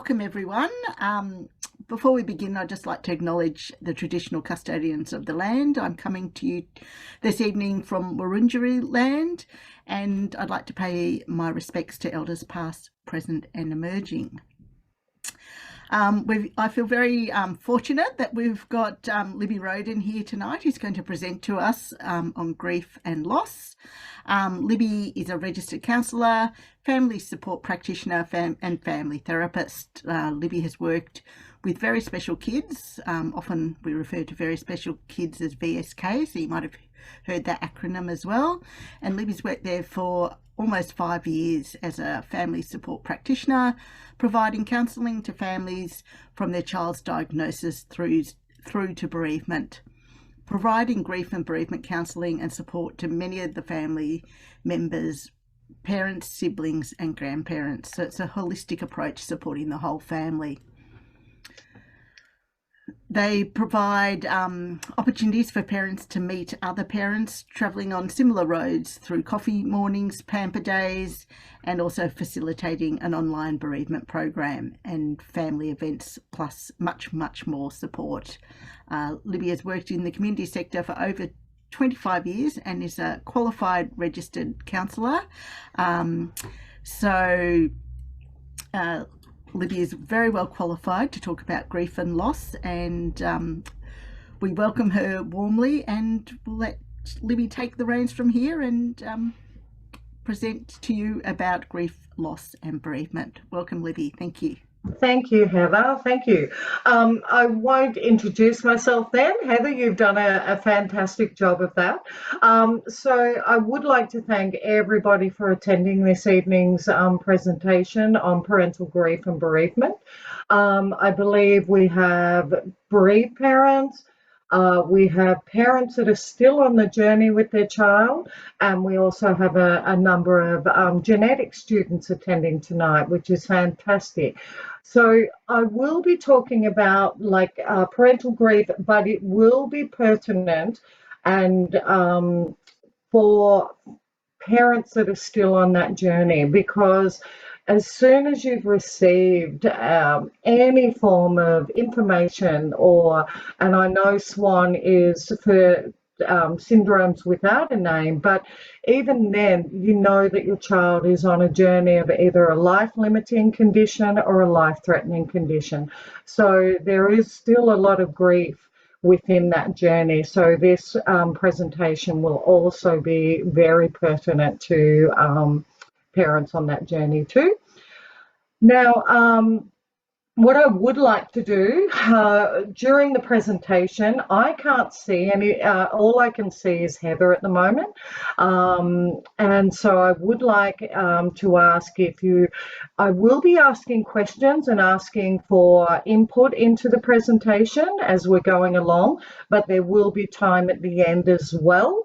welcome everyone. Before we begin, I'd just like to acknowledge the traditional custodians of the land. I'm coming to you this evening from Wurundjeri land, and I'd like to pay my respects to elders past, present and emerging. I feel very fortunate that we've got Libby Roden here tonight, who's going to present to us on grief and loss. Libby is a registered counsellor, family support practitioner and family therapist. Libby has worked with very special kids. Often we refer to very special kids as VSK, so you might have heard that acronym as well. And Libby's worked there for almost 5 years as a family support practitioner, providing counselling to families from their child's diagnosis through to bereavement, providing grief and bereavement counselling and support to many of the family members, parents, siblings and grandparents. So it's a holistic approach supporting the whole family. They provide opportunities for parents to meet other parents travelling on similar roads through coffee mornings, pamper days, and also facilitating an online bereavement program and family events, plus much, much more support. Libby has worked in the community sector for over 25 years and is a qualified registered counsellor. Libby is very well qualified to talk about grief and loss, and we welcome her warmly, and we'll let Libby take the reins from here and present to you about grief, loss and bereavement. Welcome, Libby. Thank you. Thank you, Heather. Thank you. I won't introduce myself then. Heather, you've done a fantastic job of that. So I would like to thank everybody for attending this evening's presentation on parental grief and bereavement. I believe we have bereaved parents, we have parents that are still on the journey with their child, and we also have a number of genetic students attending tonight, which is fantastic. So I will be talking about parental grief, but it will be pertinent and for parents that are still on that journey, because as soon as you've received any form of information, and I know SWAN is for syndromes without a name, but even then you know that your child is on a journey of either a life-limiting condition or a life-threatening condition. So there is still a lot of grief within that journey. So this presentation will also be very pertinent to parents on that journey too. Now, what I would like to do during the presentation, I can't see any, all I can see is Heather at the moment. And so I would like to ask I will be asking questions and asking for input into the presentation as we're going along, but there will be time at the end as well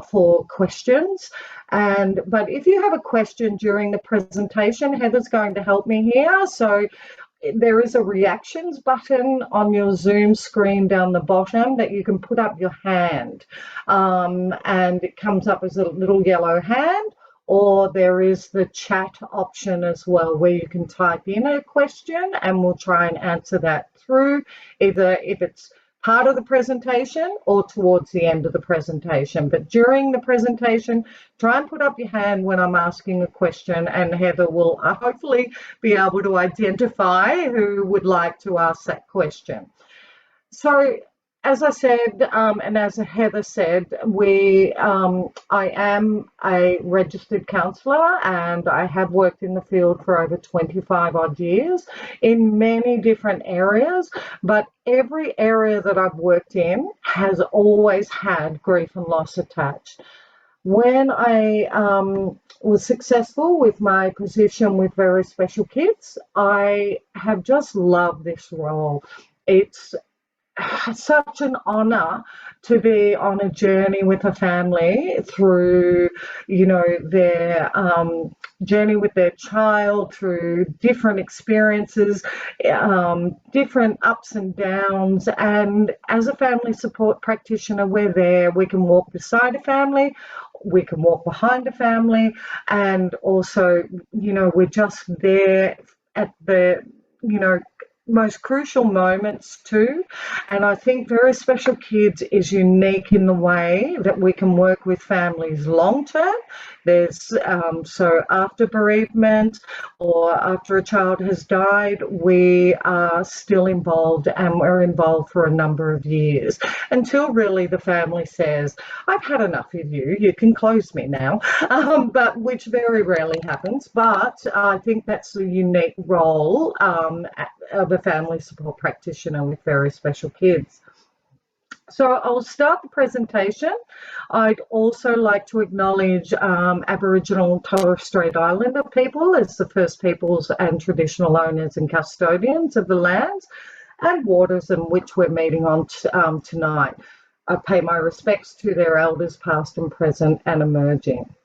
for questions. But if you have a question during the presentation, Heather's going to help me here. So there is a reactions button on your Zoom screen down the bottom that you can put up your hand, and it comes up as a little yellow hand, or there is the chat option as well, where you can type in a question and we'll try and answer that through either if it's part of the presentation or towards the end of the presentation. But during the presentation, try and put up your hand when I'm asking a question, and Heather will hopefully be able to identify who would like to ask that question. So as I said, and as Heather said, I am a registered counsellor, and I have worked in the field for over 25 odd years in many different areas, but every area that I've worked in has always had grief and loss attached. When I was successful with my position with very special kids, I have just loved this role. It's such an honour to be on a journey with a family through, their journey with their child, through different experiences, different ups and downs. And as a family support practitioner, we're there. We can walk beside a family, we can walk behind a family, and also, we're just there at the most crucial moments too. And I think Very Special Kids is unique in the way that we can work with families long term. There's so after bereavement or after a child has died, we are still involved, and we're involved for a number of years until really the family says, I've had enough of you, you can close me now, but which very rarely happens. But I think that's the unique role of a family support practitioner with Very Special Kids. So I'll start the presentation. I'd also like to acknowledge Aboriginal and Torres Strait Islander people as the first peoples and traditional owners and custodians of the lands and waters in which we're meeting on tonight. I pay my respects to their elders past and present and emerging.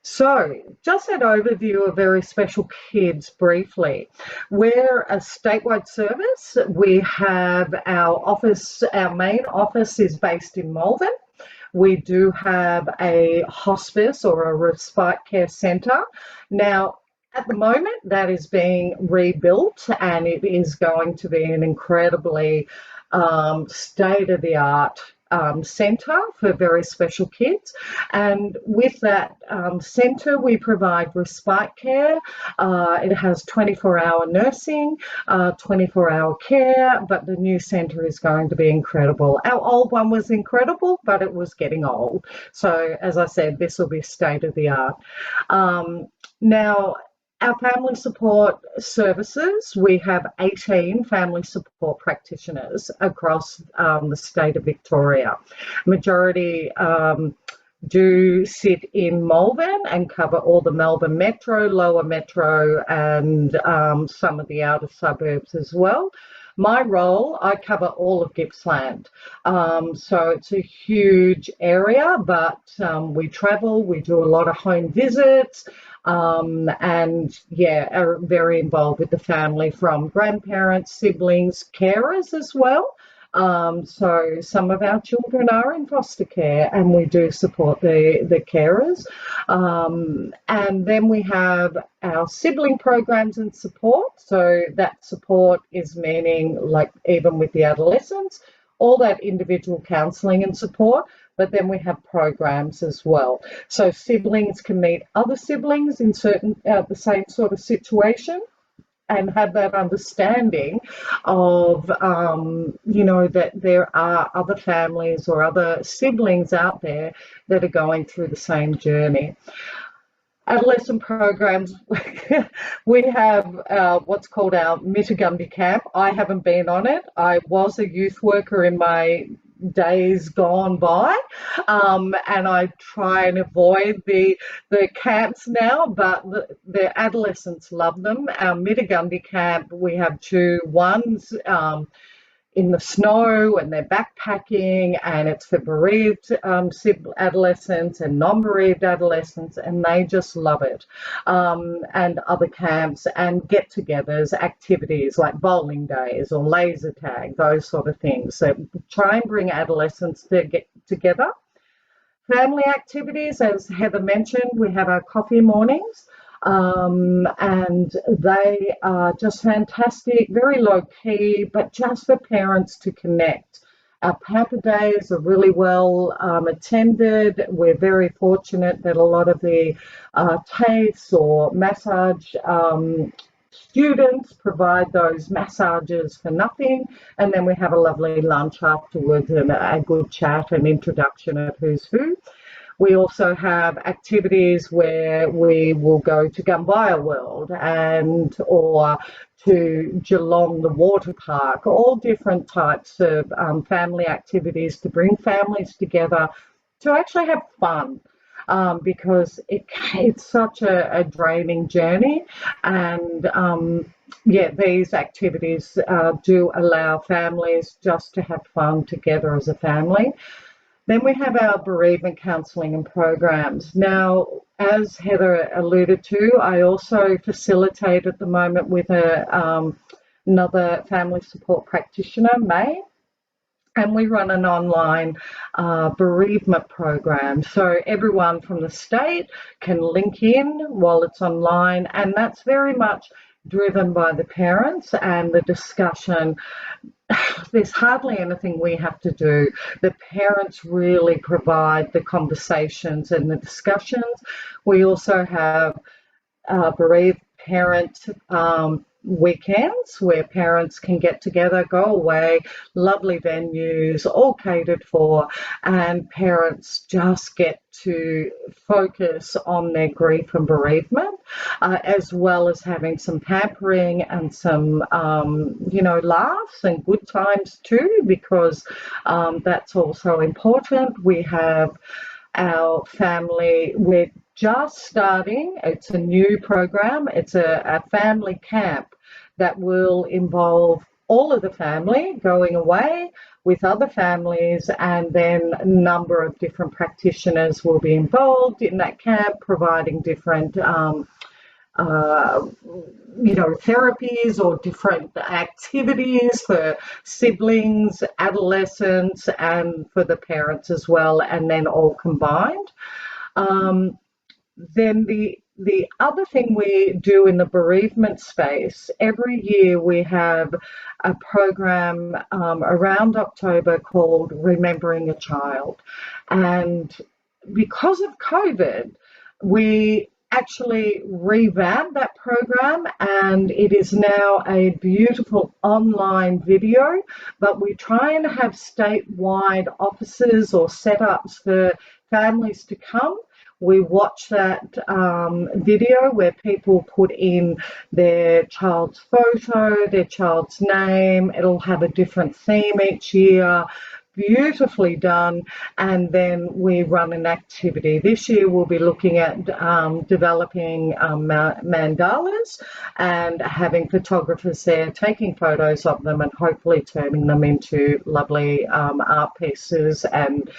So, just an overview of Very Special Kids briefly. We're a statewide service. We have our office, our main office is based in Malvern. We do have a hospice or a respite care centre. Now, at the moment, that is being rebuilt, and it is going to be an incredibly state-of-the-art centre for Very Special Kids. And with that centre, we provide respite care. It has 24-hour nursing, 24-hour care, but the new centre is going to be incredible. Our old one was incredible, but it was getting old. So, as I said, this will be state-of-the-art. Now, our family support services, we have 18 family support practitioners across the state of Victoria. Majority do sit in Malvern and cover all the Melbourne Metro, Lower Metro, and some of the outer suburbs as well. My role, I cover all of Gippsland. So it's a huge area, but we travel, we do a lot of home visits, and yeah, are very involved with the family from grandparents, siblings, carers as well. So some of our children are in foster care, and we do support the carers. And then we have our sibling programs and support. So that support is meaning, like, even with the adolescents, all that individual counselling and support, but then we have programs as well. So siblings can meet other siblings in certain the same sort of situation, and have that understanding of, that there are other families or other siblings out there that are going through the same journey. Adolescent programs, we have what's called our Mittagumby camp. I haven't been on it. I was a youth worker in my days gone by, and I try and avoid the camps now, but the adolescents love them. Our Mittagumby camp, we have ones in the snow, and they're backpacking, and it's for bereaved adolescents and non-bereaved adolescents, and they just love it. And other camps and get-togethers, activities like bowling days or laser tag, those sort of things. So try and bring adolescents to get together. Family activities, as Heather mentioned, we have our coffee mornings. And they are just fantastic, very low key, but just for parents to connect. Our Pamper Days are really well attended. We're very fortunate that a lot of the TAFEs or massage students provide those massages for nothing, and then we have a lovely lunch afterwards and a good chat and introduction of who's who. We also have activities where we will go to Gumbaya World or to Geelong, the water park, all different types of family activities to bring families together to actually have fun, because it's such a draining journey. And these activities do allow families just to have fun together as a family. Then we have our bereavement counselling and programs. Now, as Heather alluded to, I also facilitate at the moment with another family support practitioner, May, and we run an online bereavement program. So everyone from the state can link in while it's online, and that's very much driven by the parents and the discussion. There's hardly anything we have to do. The parents really provide the conversations and the discussions. We also have bereaved parent weekends where parents can get together, go away, lovely venues, all catered for, and parents just get to focus on their grief and bereavement, as well as having some pampering and some, laughs and good times too, because that's also important. We have our family, we're just starting, it's a new program, it's a family camp that will involve all of the family going away with other families, and then a number of different practitioners will be involved in that camp, providing different therapies or different activities for siblings, adolescents, and for the parents as well, and then all combined. Then the other thing we do in the bereavement space, every year we have a program around October called Remembering a Child. And because of COVID, we actually revamped that program, and it is now a beautiful online video, but we try and have statewide offices or setups for families to come. We watch that video where people put in their child's photo, their child's name. It'll have a different theme each year. Beautifully done. And then we run an activity. This year we'll be looking at developing mandalas and having photographers there taking photos of them and hopefully turning them into lovely art pieces and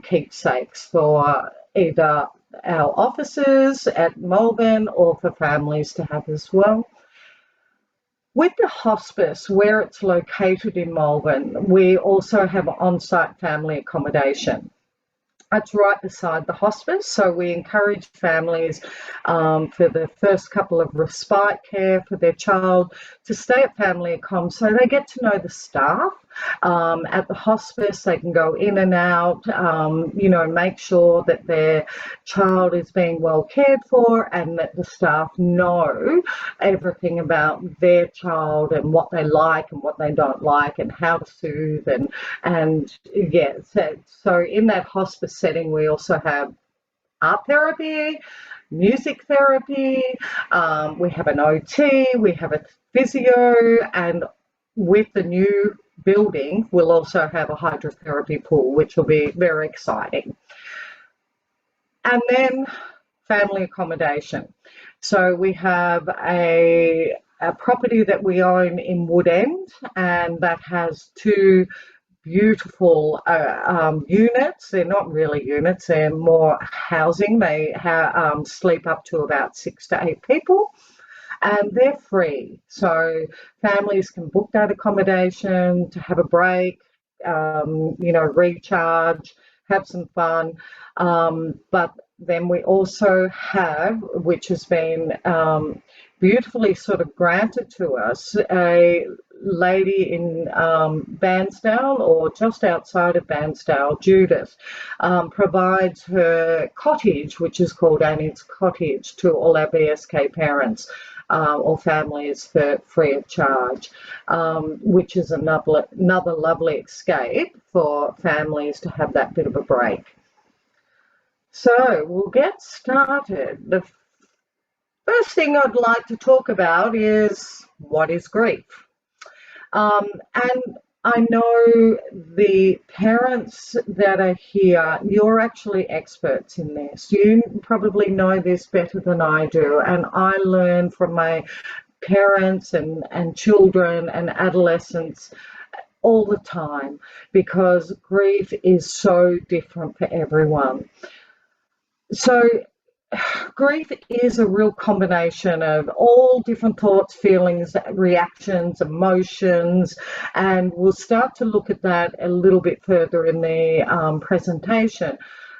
keepsakes for either our offices at Melbourne or for families to have as well. With the hospice, where it's located in Melbourne, we also have on-site family accommodation. That's right beside the hospice, so we encourage families for the first couple of respite care for their child to stay at family accom so they get to know the staff at the hospice. They can go in and out, make sure that their child is being well cared for and that the staff know everything about their child and what they like and what they don't like and how to soothe so in that hospice setting we also have art therapy, music therapy, we have an OT, we have a physio, and with the new building we'll also have a hydrotherapy pool, which will be very exciting. And then family accommodation. So we have a property that we own in Wood End, and that has two beautiful units. They're not really units, they're more housing. They sleep up to about 6 to 8 people, and they're free. So families can book that accommodation to have a break, recharge, have some fun. But then we also have, which has been beautifully sort of granted to us, a lady in Bairnsdale, or just outside of Bairnsdale, Judith, provides her cottage, which is called Annie's Cottage, to all our VSK parents or families for free of charge, which is another lovely escape for families to have that bit of a break. So we'll get started. The first thing I'd like to talk about is what is grief. And I know the parents that are here, you're actually experts in this. You probably know this better than I do. And I learn from my parents and children and adolescents all the time, because grief is so different for everyone. So grief is a real combination of all different thoughts, feelings, reactions, emotions, and we'll start to look at that a little bit further in the presentation.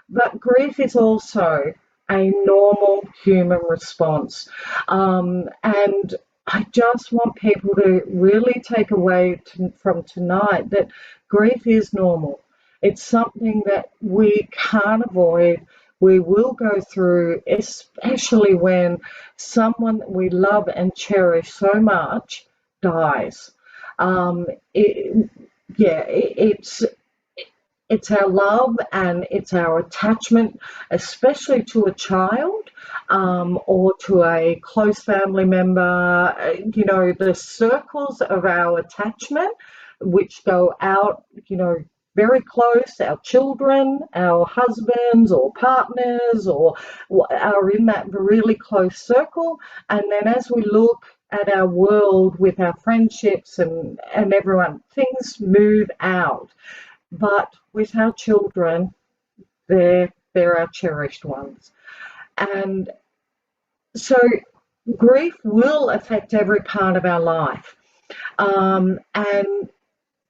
But grief is also a normal human response, and I just want people to really take away from tonight that grief is normal. It's something that we can't avoid. We will go through, especially when someone that we love and cherish so much dies. Um, it, yeah, it's our love and it's our attachment, especially to a child, or to a close family member. The circles of our attachment, which go out, very close, our children, our husbands or partners, or are in that really close circle. And then as we look at our world with our friendships and everyone, things move out. But with our children, they're our cherished ones. And so grief will affect every part of our life. And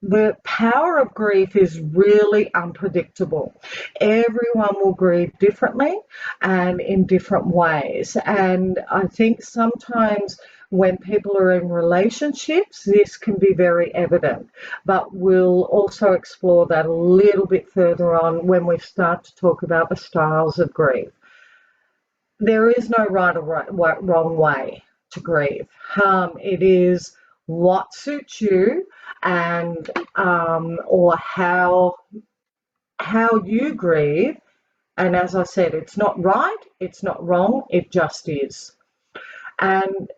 the power of grief is really unpredictable. Everyone will grieve differently and in different ways. And I think sometimes when people are in relationships, this can be very evident. But we'll also explore that a little bit further on when we start to talk about the styles of grief. There is no right or wrong way to grieve. It is what suits you, and or how you grieve. And as I said, it's not right, it's not wrong, it just is. And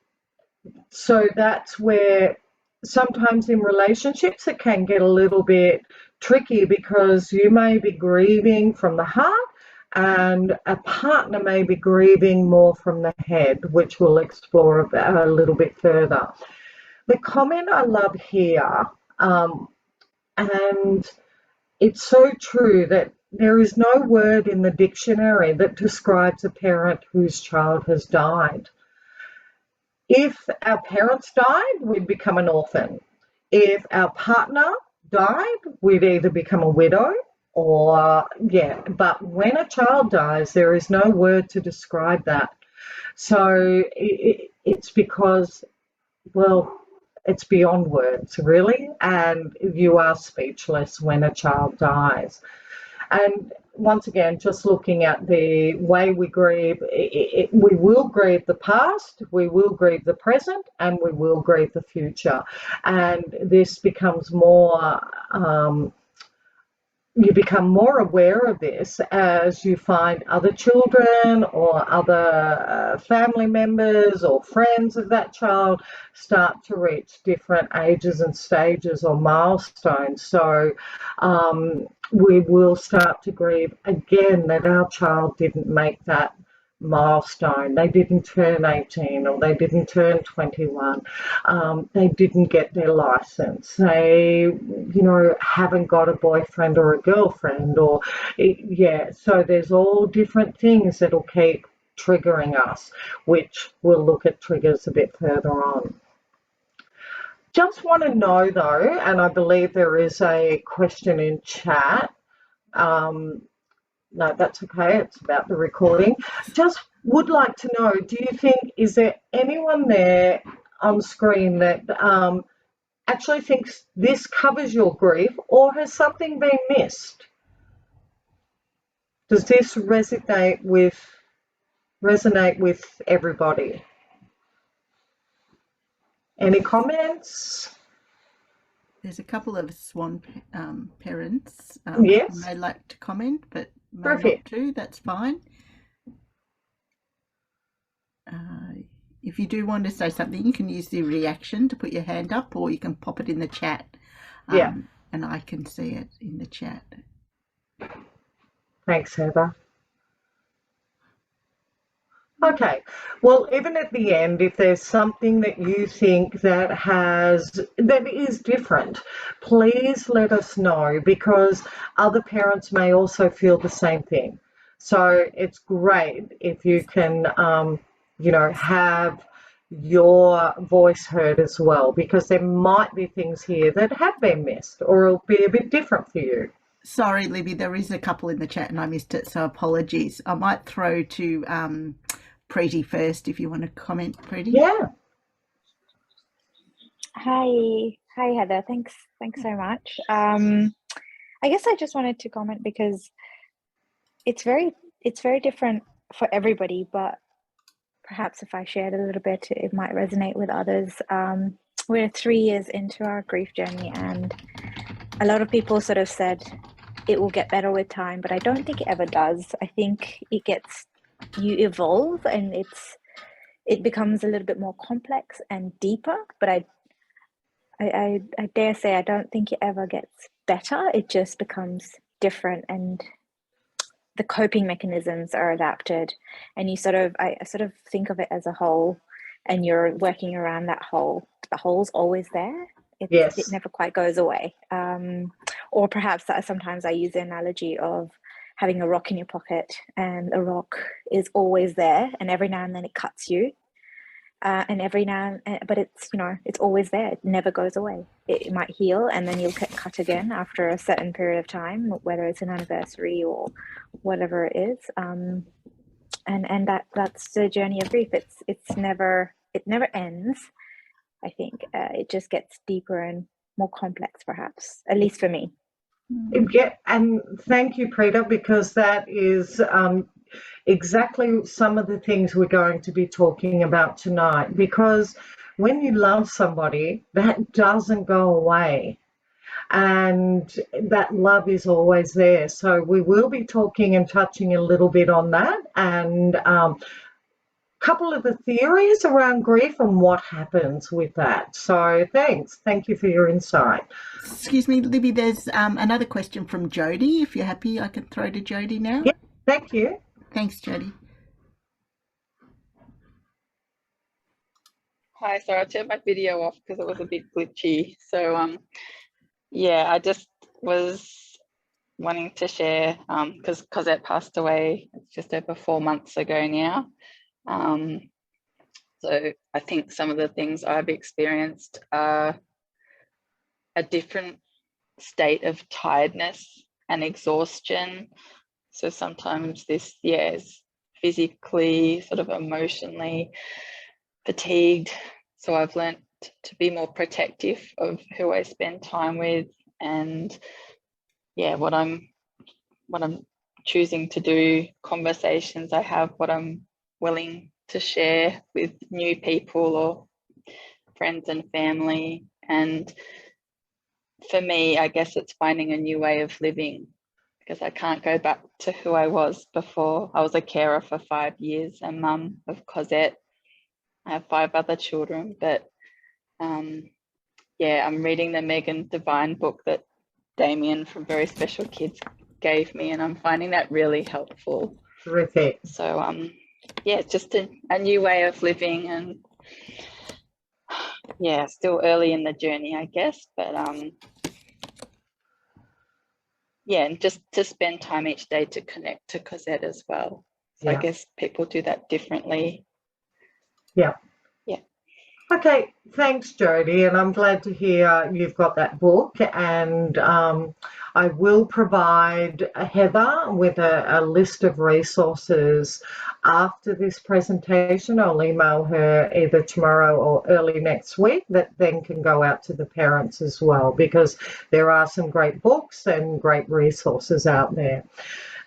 so that's where sometimes in relationships it can get a little bit tricky, because you may be grieving from the heart and a partner may be grieving more from the head, which we'll explore a little bit further. The comment I love here, and it's so true, that there is no word in the dictionary that describes a parent whose child has died. If our parents died, we'd become an orphan. If our partner died, we'd either become a widow or, yeah. But when a child dies, there is no word to describe that. So it's because, well, it's beyond words, really, and you are speechless when a child dies. And once again, just looking at the way we grieve, we will grieve the past, we will grieve the present, and we will grieve the future. And this becomes more, you become more aware of this as you find other children or other family members or friends of that child start to reach different ages and stages or milestones. So we will start to grieve again that our child didn't make that milestone. They didn't turn 18 or they didn't turn 21. They didn't get their license. They, haven't got a boyfriend or a girlfriend, or, yeah. So there's all different things that'll keep triggering us, which we'll look at triggers a bit further on. Just want to know though, and I believe there is a question in chat. No, that's okay. It's about the recording. Just would like to know, do you think, is there anyone there on screen that actually thinks this covers your grief, or has something been missed? Does this resonate with everybody? Any comments? There's a couple of Swan parents Yes. who may like to comment, but may Perfect. not to. That's fine. If you do want to say something, you can use the reaction to put your hand up, or you can pop it in the chat. Yeah. And I can see it in the chat. Thanks, Heather. Okay, well, even at the end, if there's something that you think that is different, please let us know, because other parents may also feel the same thing. So it's great if you can, have your voice heard as well, because there might be things here that have been missed or it'll be a bit different for you. Sorry, Libby, there is a couple in the chat and I missed it, so apologies. I might throw to Preeti first if you want to comment, Preeti. Yeah. Hi, Heather. Thanks so much. I guess I just wanted to comment because it's very different for everybody, but perhaps if I shared a little bit, it might resonate with others. We're 3 years into our grief journey, and a lot of people sort of said it will get better with time, but I don't think it ever does. I think you evolve, and it becomes a little bit more complex and deeper, but I dare say I don't think it ever gets better. It just becomes different, and the coping mechanisms are adapted, and I sort of think of it as a whole, and you're working around that hole. The hole's always there. It Yes. never quite goes away. Or perhaps sometimes I use the analogy of having a rock in your pocket, and a rock is always there, and every now and then it cuts you. But it's always there. It never goes away. It might heal, and then you'll get cut again after a certain period of time, whether it's an anniversary or whatever it is. And that's the journey of grief. It never ends. I think it just gets deeper and more complex, perhaps, at least for me. Yeah, and thank you, Preeta, because that is exactly some of the things we're going to be talking about tonight. Because when you love somebody, that doesn't go away, and that love is always there. So we will be talking and touching a little bit on that, and couple of the theories around grief and what happens with that. So thank you for your insight. Excuse me, Libby, there's another question from Jody. If you're happy, I can throw to Jody now. Yeah, thank you. Thanks, Jody. Hi, sorry, I turned my video off because it was a bit glitchy. So yeah, I just was wanting to share because Cosette passed away just over 4 months ago now. So I think some of the things I've experienced are a different state of tiredness and exhaustion. So sometimes this, is physically, sort of emotionally fatigued. So I've learned to be more protective of who I spend time with, and what I'm choosing to do, conversations I have, what I'm willing to share with new people or friends and family. And for me, I guess it's finding a new way of living, because I can't go back to who I was before. I was a carer for 5 years and mum of Cosette. I have 5 other children, but I'm reading the Megan Devine book that Damien from Very Special Kids gave me, and I'm finding that really helpful. Terrific. So it's just a new way of living, and still early in the journey, I guess, but and just to spend time each day to connect to Cosette as well. So I guess people do that differently. Yeah. Okay, thanks, Jody, and I'm glad to hear you've got that book, and I will provide Heather with a list of resources after this presentation. I'll email her either tomorrow or early next week that then can go out to the parents as well, because there are some great books and great resources out there.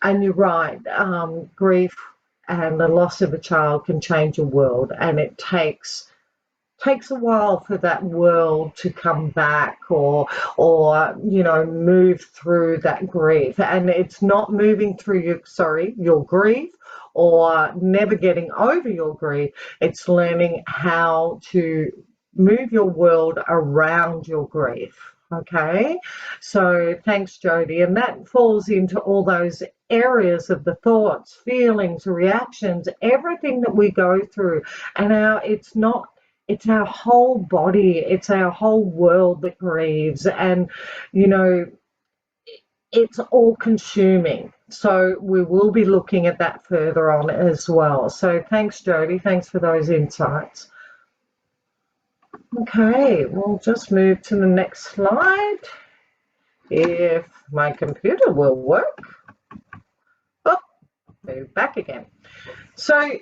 And you're right, grief and the loss of a child can change a world, and it takes a while for that world to come back or move through that grief. And it's not moving through your grief or never getting over your grief. It's learning how to move your world around your grief. Okay, so thanks, Jody. And that falls into all those areas of the thoughts, feelings, reactions, everything that we go through. And it's our whole body, it's our whole world that grieves, and it's all consuming. So we will be looking at that further on as well. So thanks, Jody. Thanks for those insights. Okay, we'll just move to the next slide. If my computer will work. Oh, move back again. So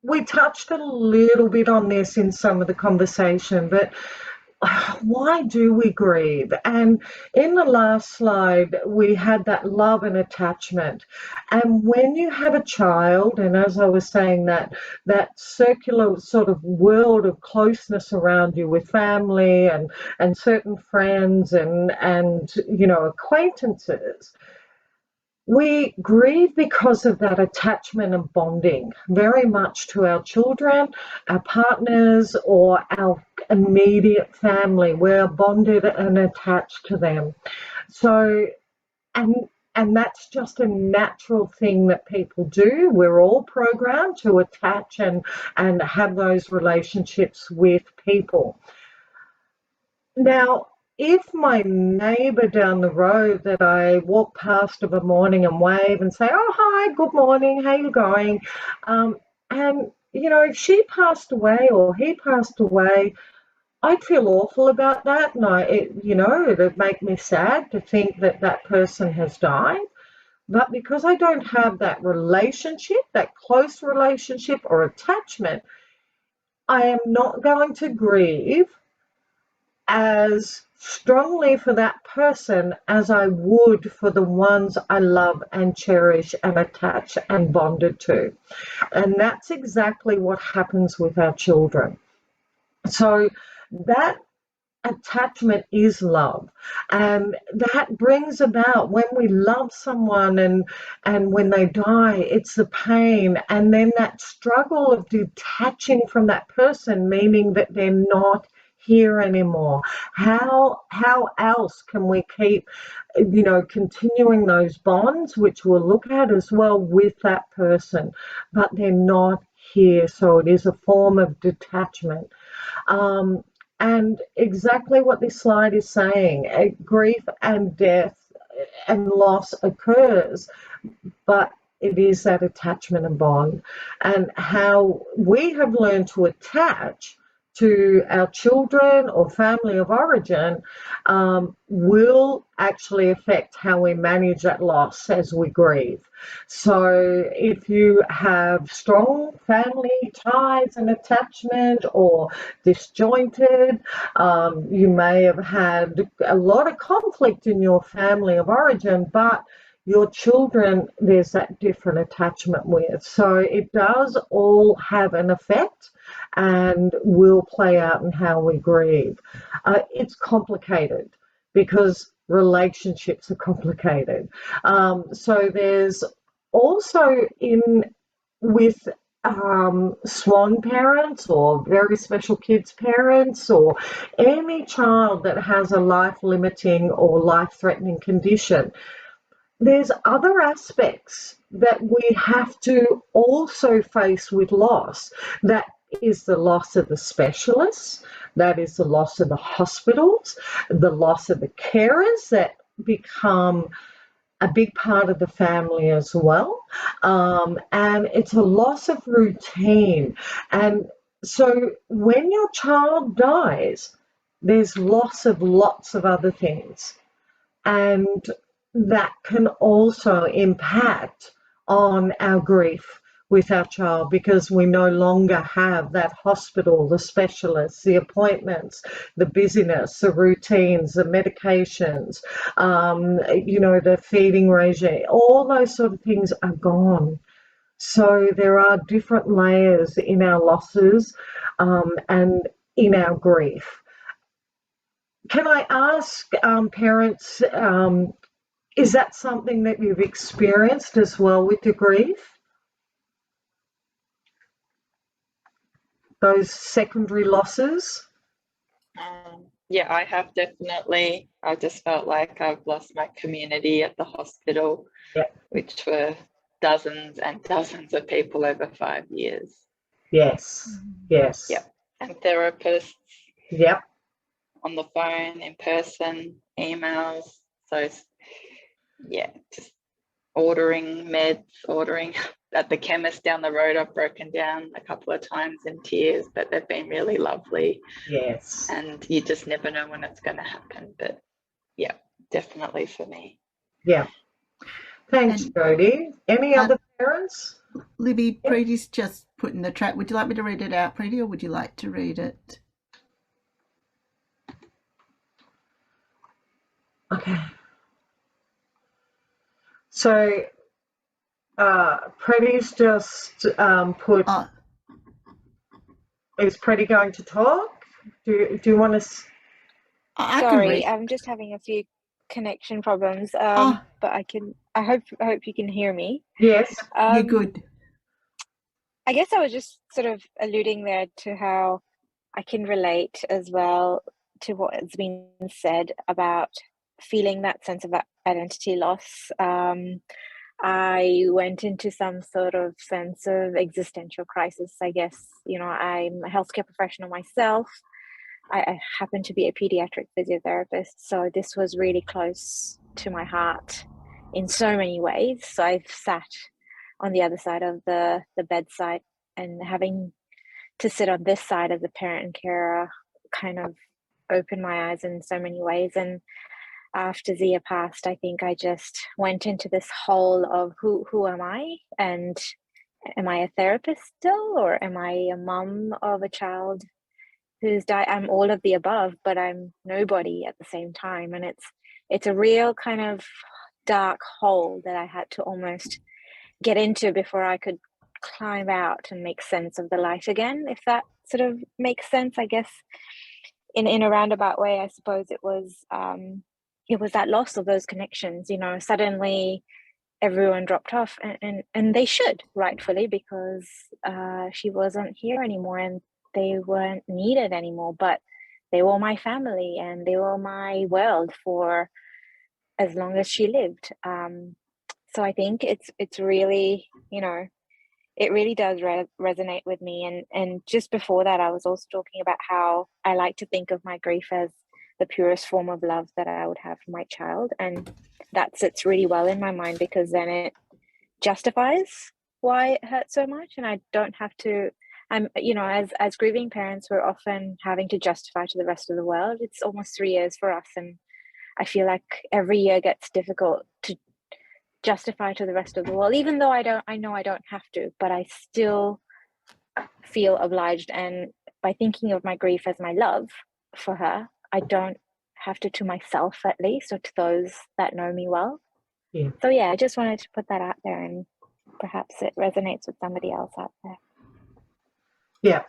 we touched a little bit on this in some of the conversation, but why do we grieve? And in the last slide, we had that love and attachment. And when you have a child, and as I was saying, that circular sort of world of closeness around you with family and certain friends and acquaintances, we grieve because of that attachment and bonding very much to our children, our partners, or our immediate family. We're bonded and attached to them. So, and and that's just a natural thing that people do. We're all programmed to attach and have those relationships with people. Now, if my neighbour down the road that I walk past of a morning and wave and say, "Oh, hi, good morning, how you going?" And if she passed away or he passed away, I'd feel awful about that, and it'd make me sad to think that that person has died. But because I don't have that relationship, that close relationship or attachment, I am not going to grieve as strongly for that person as I would for the ones I love and cherish and attach and bonded to. And that's exactly what happens with our children. So that attachment is love, and that brings about when we love someone and when they die, it's the pain and then that struggle of detaching from that person, meaning that they're not here anymore. How else can we keep continuing those bonds, which we'll look at as well, with that person, but they're not here? So it is a form of detachment. And exactly what this slide is saying, grief and death and loss occurs, but it is that attachment and bond. And how we have learned to attach to our children or family of origin will actually affect how we manage that loss as we grieve. So if you have strong family ties and attachment or disjointed, you may have had a lot of conflict in your family of origin, but your children, there's that different attachment with. So it does all have an effect and will play out in how we grieve. It's complicated because relationships are complicated. So there's also with swan parents or very special kids parents or any child that has a life-limiting or life-threatening condition, there's other aspects that we have to also face with loss. That is the loss of the specialists, that is the loss of the hospitals, the loss of the carers that become a big part of the family as well. And it's a loss of routine. And so when your child dies, there's loss of lots of other things. And that can also impact on our grief with our child because we no longer have that hospital, the specialists, the appointments, the busyness, the routines, the medications, the feeding regime, all those sort of things are gone. So there are different layers in our losses and in our grief. Can I ask parents, is that something that you've experienced as well with your grief? Those secondary losses? Yeah, I have definitely. I just felt like I've lost my community at the hospital, Yep. which were dozens and dozens of people over 5 years. Yes, yes. Yep. And therapists. Yep. On the phone, in person, emails. So yeah, just ordering meds, ordering at the chemist down the road. I've broken down a couple of times in tears, but they've been really lovely. Yes. And you just never know when it's going to happen. But yeah, definitely for me. Yeah. Thanks, Jodie. Any other parents? Libby, Preeti's just put in the chat. Would you like me to read it out, Preeti, or would you like to read it? Okay. So Pretty's just put. Oh, Is Pretty going to talk? Do you want to? I can Sorry, read. I'm just having a few connection problems. Oh, But I hope you can hear me. Yes. you're Um, good. I guess I was just sort of alluding there to how I can relate as well to what has been said about feeling that sense of identity loss. I went into some sort of sense of existential crisis, I guess. You know, I'm a healthcare professional myself. I happen to be a pediatric physiotherapist, so this was really close to my heart in so many ways. So I've sat on the other side of the bedside, and having to sit on this side as a parent and carer kind of opened my eyes in so many ways. And after Zia passed, I think I just went into this hole of who am I, and am I a therapist still, or am I a mum of a child who's died? I'm all of the above, but I'm nobody at the same time. And it's a real kind of dark hole that I had to almost get into before I could climb out and make sense of the light again, if that sort of makes sense. I guess in a roundabout way, I suppose it was that loss of those connections. You know, suddenly everyone dropped off, and they should, rightfully, because she wasn't here anymore and they weren't needed anymore. But they were my family and they were my world for as long as she lived. So I think it's really, you know, it really does resonate with me. And just before that, I was also talking about how I like to think of my grief as the purest form of love that I would have for my child, and that sits really well in my mind, because then it justifies why it hurts so much, and I don't have to. I'm, you know, as grieving parents, we're often having to justify to the rest of the world. It's almost 3 years for us, and I feel like every year gets difficult to justify to the rest of the world, even though I know I don't have to, but I still feel obliged. And by thinking of my grief as my love for her, I don't have to myself, at least, or to those that know me well. Yeah. So yeah, I just wanted to put that out there, and perhaps it resonates with somebody else out there. Yeah.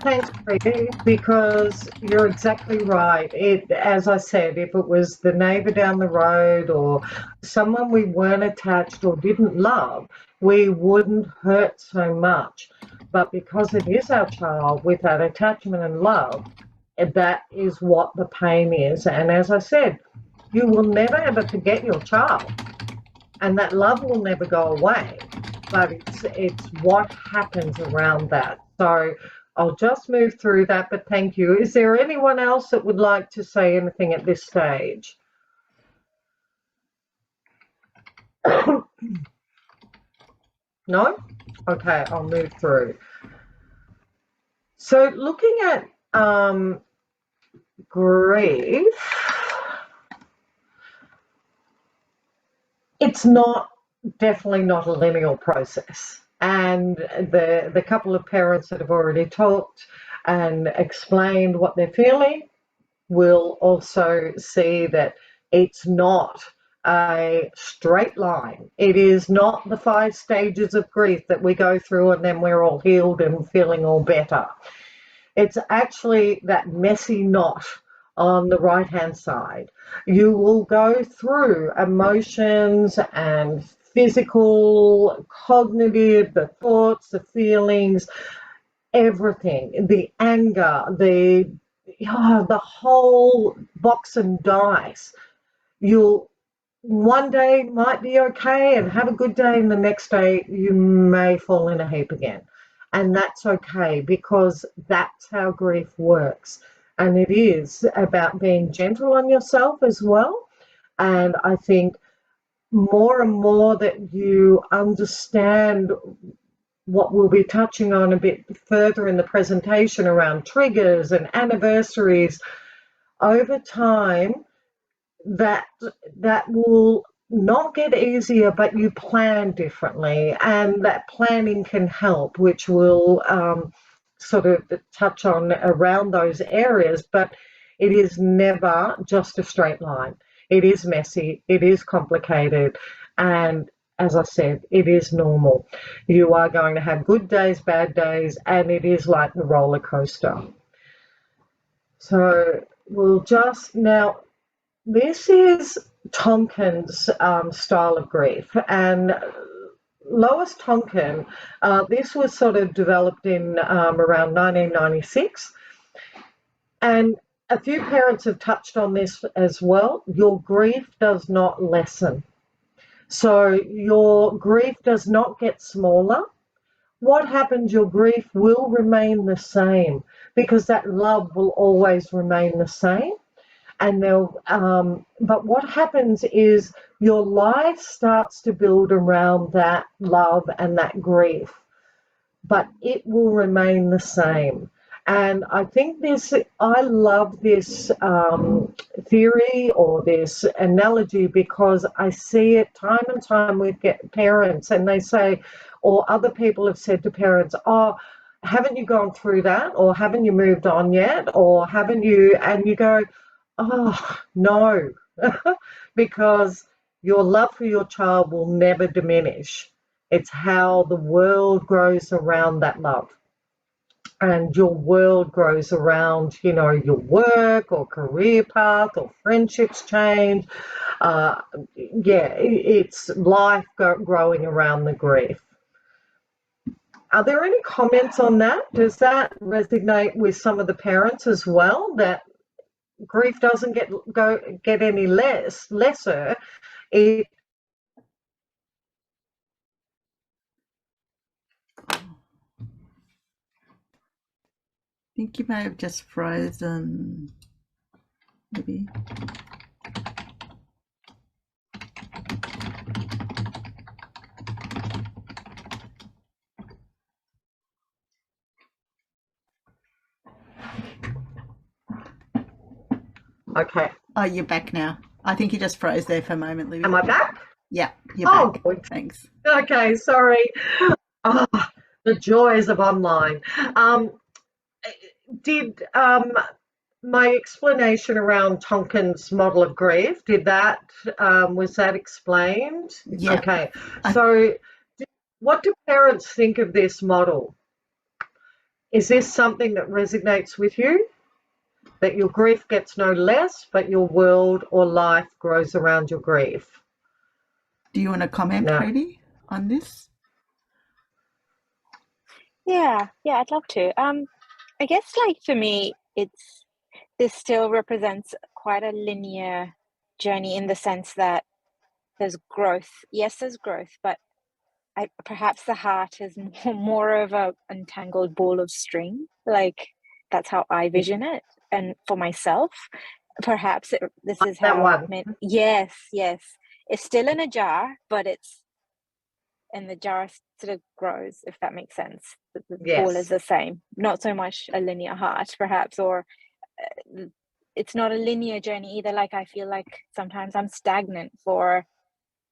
Thanks, Preeti, because you're exactly right. As I said, if it was the neighbour down the road or someone we weren't attached or didn't love, we wouldn't hurt so much. But because it is our child with that attachment and love, that is what the pain is. And as I said, you will never ever forget your child, and that love will never go away. But it's what happens around that. So I'll just move through that, but thank you. Is there anyone else that would like to say anything at this stage? No? Okay, I'll move through. So looking at grief, it's definitely not a linear process. And the couple of parents that have already talked and explained what they're feeling will also see that it's not a straight line. It is not the 5 stages of grief that we go through and then we're all healed and feeling all better. It's actually that messy knot on the right-hand side. You will go through emotions and physical, cognitive, the thoughts, the feelings, everything, the anger, the whole box and dice. You'll one day might be okay and have a good day, and the next day you may fall in a heap again. And that's okay, because that's how grief works. And it is about being gentle on yourself as well. And I think more and more that you understand what we'll be touching on a bit further in the presentation around triggers and anniversaries, over time that will not get easier, but you plan differently, and that planning can help, which will sort of touch on around those areas. But it is never just a straight line. It is messy, it is complicated, and as I said, it is normal. You are going to have good days, bad days, and it is like the roller coaster. So we'll just now, this is Tonkin's style of grief, and Lois Tonkin, this was sort of developed in around 1996, and a few parents have touched on this as well. Your grief does not lessen. So your grief does not get smaller. What happens? Your grief will remain the same because that love will always remain the same. And but what happens is your life starts to build around that love and that grief, but it will remain the same. And I think I love this theory or this analogy because I see it time and time with parents, and they say, or other people have said to parents, oh, haven't you gone through that? Or haven't you moved on yet? Or haven't you? And you go, oh, no, because your love for your child will never diminish. It's how the world grows around that love. And your world grows around, your work or career path or friendships change. It's life growing around the grief. Are there any comments on that? Does that resonate with some of the parents as well, that grief doesn't get any lesser? It I think you may have just frozen, maybe. Okay. Oh, you're back now. I think you just froze there for a moment, Libby. Am I back? Yeah, you're back. Good. Thanks. Okay, sorry. Oh, the joys of online. Did my explanation around Tonkin's model of grief, was that explained? Yeah. Okay. So what do parents think of this model? Is this something that resonates with you? That your grief gets no less, but your world or life grows around your grief? Do you want to comment, Katie, on this? Yeah, I'd love to. I guess, like, for me, this still represents quite a linear journey in the sense that there's growth. Yes, there's growth, but perhaps the heart is more of a entangled ball of string. Like, that's how I vision it. And for myself, perhaps this is how. Yes. It's still in a jar, but and the jar sort of grows, if that makes sense. The ball is the same, not so much a linear heart, perhaps, or it's not a linear journey either. Like, I feel like sometimes I'm stagnant for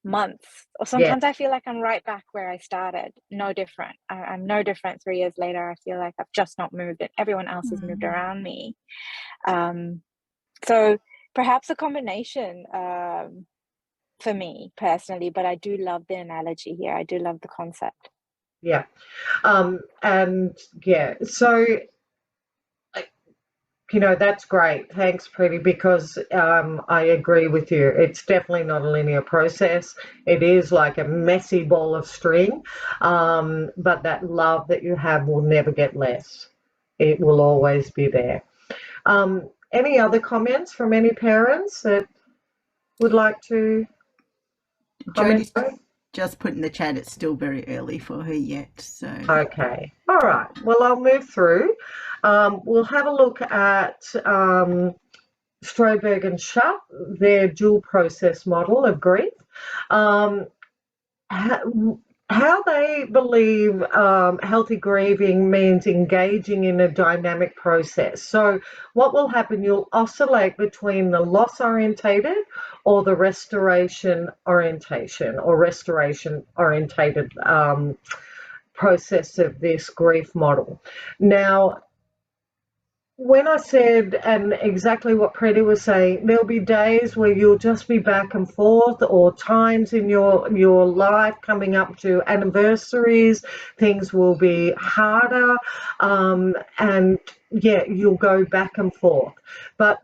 months, or sometimes I feel like I'm right back where I started. No different. I'm no different 3 years later. I feel like I've just not moved, and everyone else has moved around me. So perhaps a combination for me personally, but I do love the analogy here. I do love the concept. Yeah. So that's great. Thanks, Pretty, because I agree with you. It's definitely not a linear process. It is like a messy ball of string, but that love that you have will never get less. It will always be there. Any other comments from any parents that would like to comment? Jodie's just put in the chat, it's still very early for her yet. So okay. All right. Well, I'll move through. We'll have a look at Stroberg and Schutt, their dual process model of grief. How they believe healthy grieving means engaging in a dynamic process. So what will happen, you'll oscillate between the loss orientated or the restoration orientation or restoration orientated process of this grief model. Now, when I said, and exactly what Preti was saying, there'll be days where you'll just be back and forth, or times in your life coming up to anniversaries, things will be harder, and yeah, you'll go back and forth. But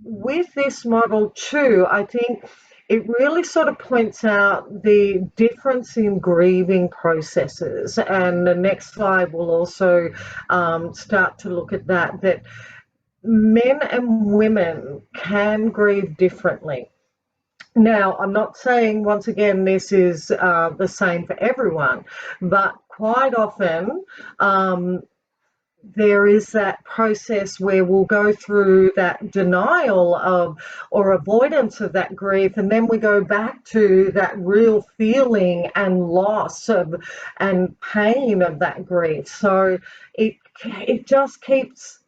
with this model too, I think it really sort of points out the difference in grieving processes. And the next slide will also start to look at that, that men and women can grieve differently. Now, I'm not saying, once again, this is the same for everyone, but quite often there is that process where we'll go through that denial of or avoidance of that grief, and then we go back to that real feeling and loss of and pain of that grief. So it just keeps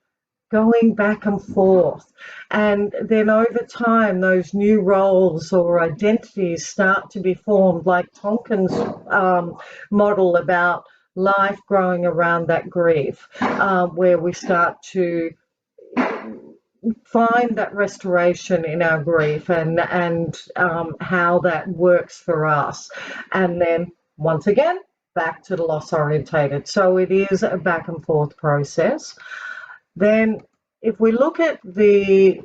going back and forth. And then over time, those new roles or identities start to be formed, like Tonkin's model about life growing around that grief, where we start to find that restoration in our grief and how that works for us. And then once again, back to the loss orientated. So it is a back and forth process. Then if we look at the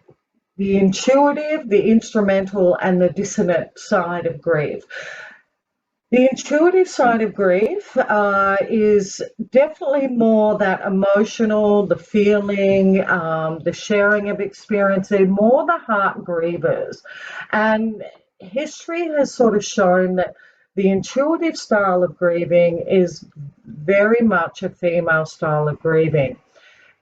intuitive, the instrumental, and the dissonant side of grief, the intuitive side of grief is definitely more that emotional, the feeling, the sharing of experiences, more the heart grievers. And history has sort of shown that the intuitive style of grieving is very much a female style of grieving.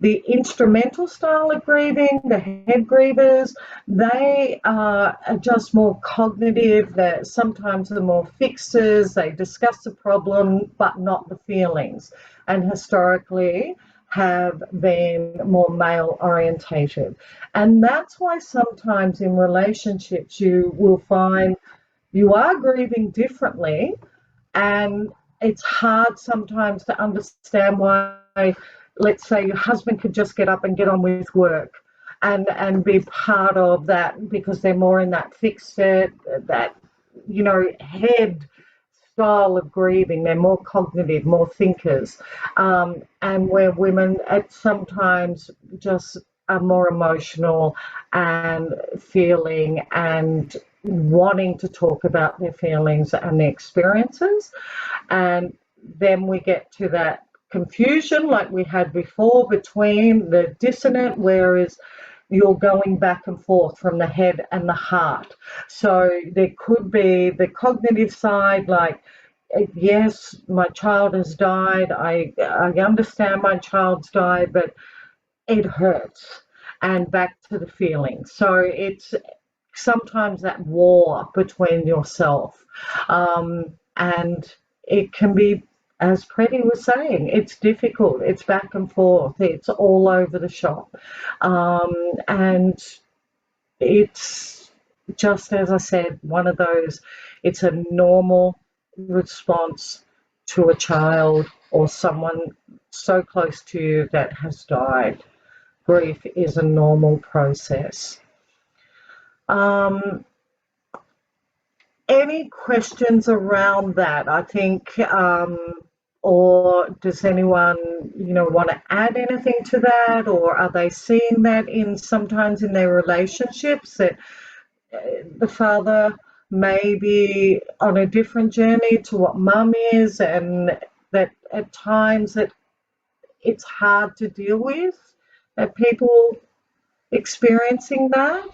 The instrumental style of grieving, the head grievers, they are just more cognitive. They're sometimes the more fixers. They discuss the problem, but not the feelings. And historically have been more male orientated. And that's why sometimes in relationships you will find you are grieving differently, and it's hard sometimes to understand why, let's say, your husband could just get up and get on with work and be part of that, because they're more in that fixed set, that head style of grieving. They're more cognitive, more thinkers, and where women at sometimes just are more emotional and feeling and wanting to talk about their feelings and their experiences. And then we get to that confusion like we had before between the dissonant, whereas you're going back and forth from the head and the heart. So there could be the cognitive side, like, yes, my child has died. I understand my child's died, but it hurts. And back to the feeling. So it's sometimes that war between yourself. And it can be, as Preti was saying, it's difficult. It's back and forth. It's all over the shop. And it's just, as I said, one of those, it's a normal response to a child or someone so close to you that has died. Grief is a normal process. Any questions around that? I think, or does anyone, want to add anything to that, or are they seeing that in sometimes in their relationships that the father may be on a different journey to what mum is, and that at times that it's hard to deal with, that people experiencing that?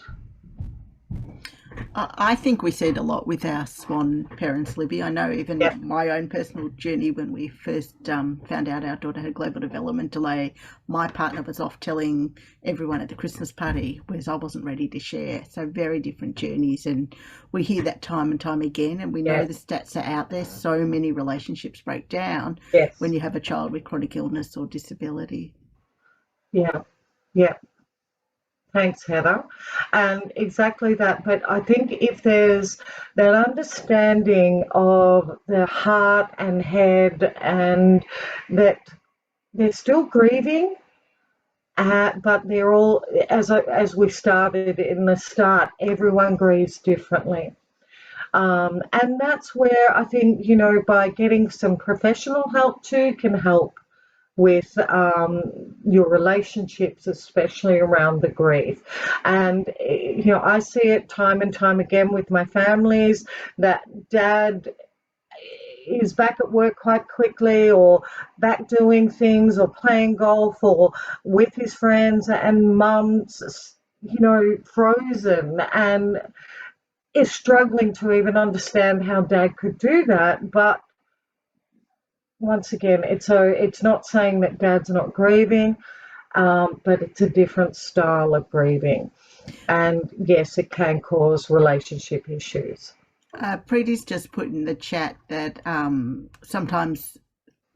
I think we see it a lot with our swan parents, Libby. I know even my own personal journey, when we first found out our daughter had global development delay, my partner was off telling everyone at the Christmas party, whereas I wasn't ready to share. So very different journeys, and we hear that time and time again, and we know the stats are out there. So many relationships break down when you have a child with chronic illness or disability. Yeah. Thanks, Heather. And exactly that. But I think if there's that understanding of the heart and head, and that they're still grieving, but they're all, as we started in the start, everyone grieves differently. And that's where I think, by getting some professional help too can help with your relationships, especially around the grief. And, I see it time and time again with my families that dad is back at work quite quickly, or back doing things, or playing golf, or with his friends, and mum's, frozen and is struggling to even understand how dad could do that. But once again, it's not saying that dad's not grieving, but it's a different style of grieving. And yes, it can cause relationship issues. Preeti's just put in the chat that sometimes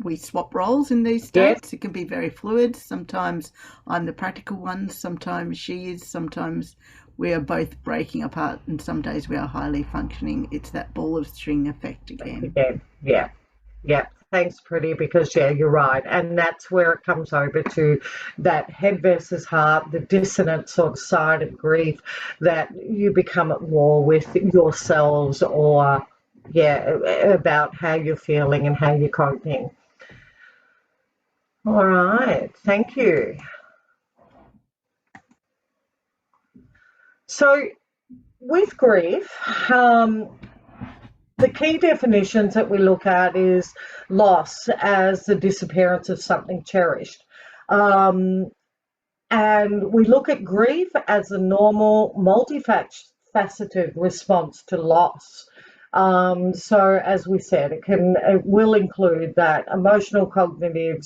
we swap roles in these Yes. states. It can be very fluid. Sometimes I'm the practical one, sometimes she is, sometimes we are both breaking apart, and some days we are highly functioning. It's that ball of string effect again. Yeah. Thanks, Pretty, because you're right. And that's where it comes over to that head versus heart, the dissonant sort of side of grief, that you become at war with yourselves, or about how you're feeling and how you're coping. All right, thank you. So with grief, the key definitions that we look at is loss as the disappearance of something cherished. And we look at grief as a normal, multifaceted response to loss. So as we said, it will include that emotional, cognitive,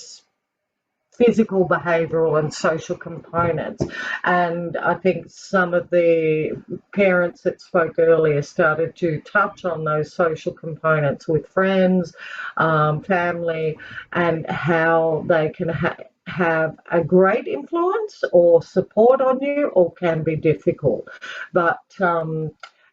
physical, behavioural and social components. And I think some of the parents that spoke earlier started to touch on those social components with friends, family, and how they can have a great influence or support on you, or can be difficult. But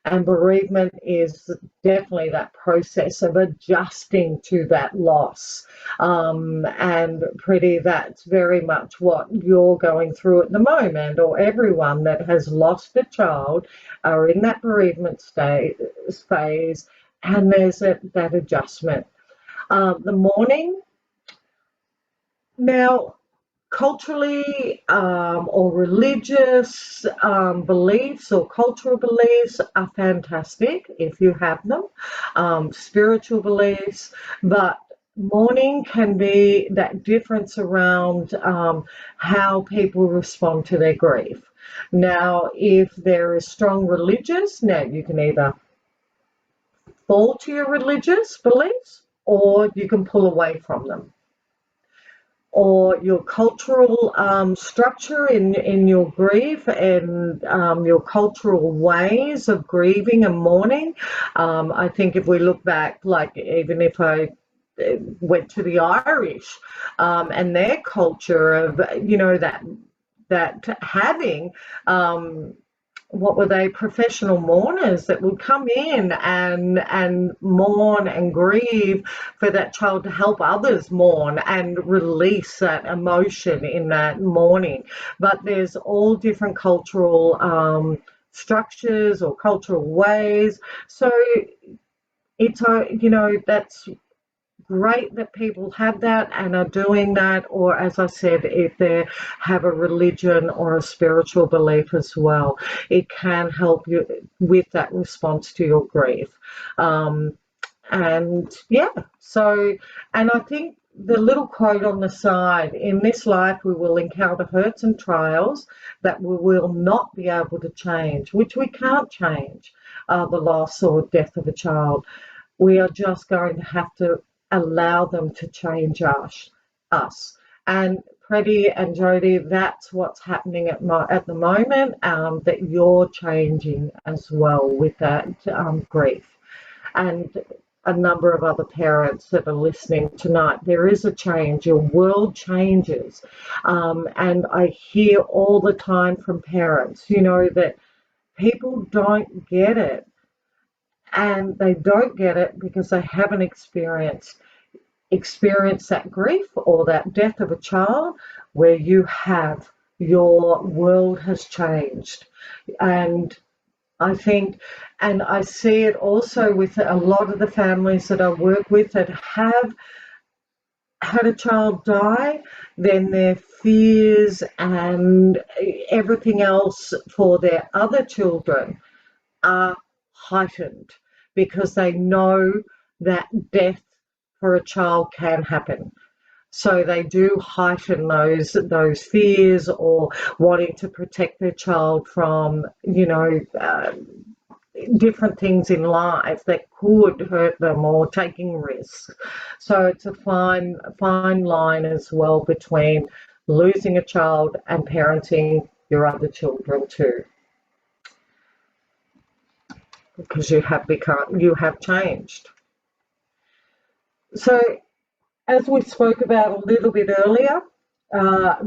and bereavement is definitely that process of adjusting to that loss. And Pretty, that's very much what you're going through at the moment, or everyone that has lost a child are in that bereavement phase, and there's that adjustment. The mourning. Now, culturally or religious beliefs or cultural beliefs are fantastic if you have them, spiritual beliefs, but mourning can be that difference around how people respond to their grief. Now, if there is strong religious, now you can either fall to your religious beliefs or you can pull away from them, or your cultural structure in your grief, and your cultural ways of grieving and mourning. I think if we look back, like even if I went to the Irish and their culture of, that having what were they, professional mourners that would come in and mourn and grieve for that child, to help others mourn and release that emotion in that mourning. But there's all different cultural structures or cultural ways. So it's, that's great that people have that and are doing that, or as I said, if they have a religion or a spiritual belief as well, it can help you with that response to your grief. And I think the little quote on the side, in this life we will encounter hurts and trials that we will not be able to change, which we can't change, the loss or death of a child. We are just going to have to allow them to change us. And Freddie and Jody, that's what's happening at the moment, that you're changing as well with that grief. And a number of other parents that are listening tonight, there is a change. Your world changes. And I hear all the time from parents, that people don't get it. And they don't get it because they haven't experienced that grief or that death of a child where you have. your world has changed. And I think, and I see it also with a lot of the families that I work with that have had a child die, then their fears and everything else for their other children are heightened because they know that death for a child can happen. So they do heighten those fears or wanting to protect their child from, different things in life that could hurt them or taking risks. So it's a fine line as well between losing a child and parenting your other children too, because you have changed. So as we spoke about a little bit earlier,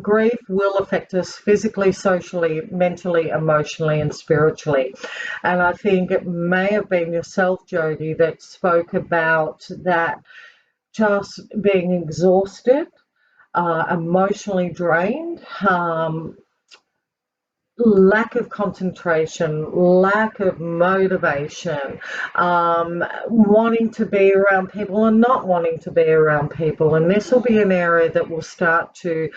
grief will affect us physically, socially, mentally, emotionally, and spiritually. And I think it may have been yourself, Jody, that spoke about that, just being exhausted, emotionally drained, lack of concentration, lack of motivation, wanting to be around people and not wanting to be around people. And this will be an area that we'll start to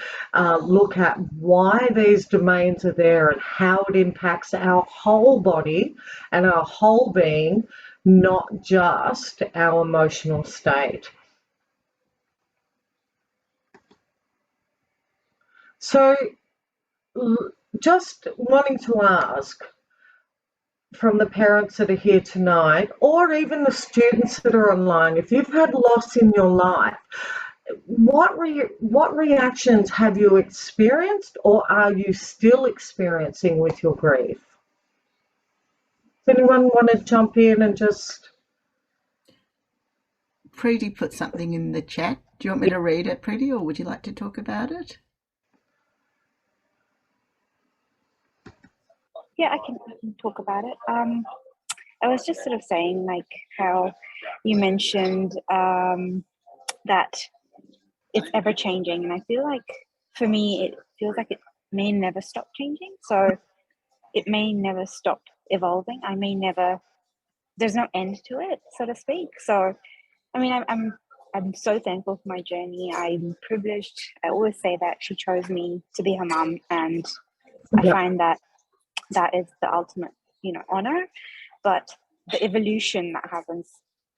look at why these domains are there and how it impacts our whole body and our whole being, not just our emotional state. So just wanting to ask, from the parents that are here tonight, or even the students that are online, if you've had loss in your life, what reactions have you experienced or are you still experiencing with your grief? Does anyone want to jump in and just... Preeti put something in the chat. Do you want me to read it, Preeti, or would you like to talk about it? Yeah, I can talk about it. I was just sort of saying, like, how you mentioned that it's ever changing, and I feel like for me it feels like it may never stop changing. So it may never stop evolving. There's no end to it, so to speak. So I mean, I'm so thankful for my journey. I'm privileged. I always say that she chose me to be her mum, and I find that is the ultimate, honor. But the evolution that happens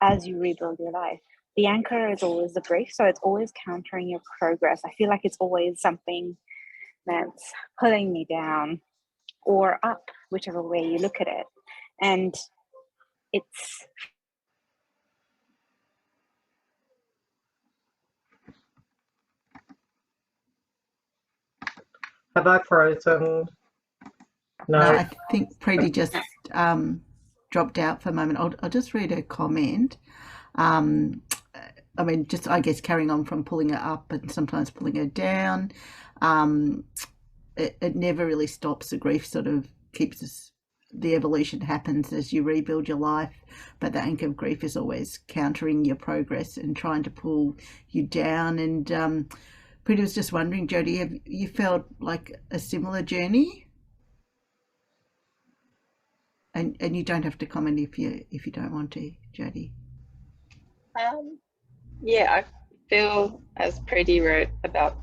as you rebuild your life, the anchor is always the grief. So it's always countering your progress. I feel like it's always something that's pulling me down or up, whichever way you look at it. And it's... Have I frozen? No. I think Preeti just dropped out for a moment. I'll just read a comment. I mean, just, I guess, carrying on from pulling her up and sometimes pulling her down. It never really stops. The grief sort of keeps us, the evolution happens as you rebuild your life, but the anchor of grief is always countering your progress and trying to pull you down. And Preeti was just wondering, Jody, have you felt like a similar journey? And you don't have to comment if you don't want to, Jody. Yeah, I feel, as Preeti wrote about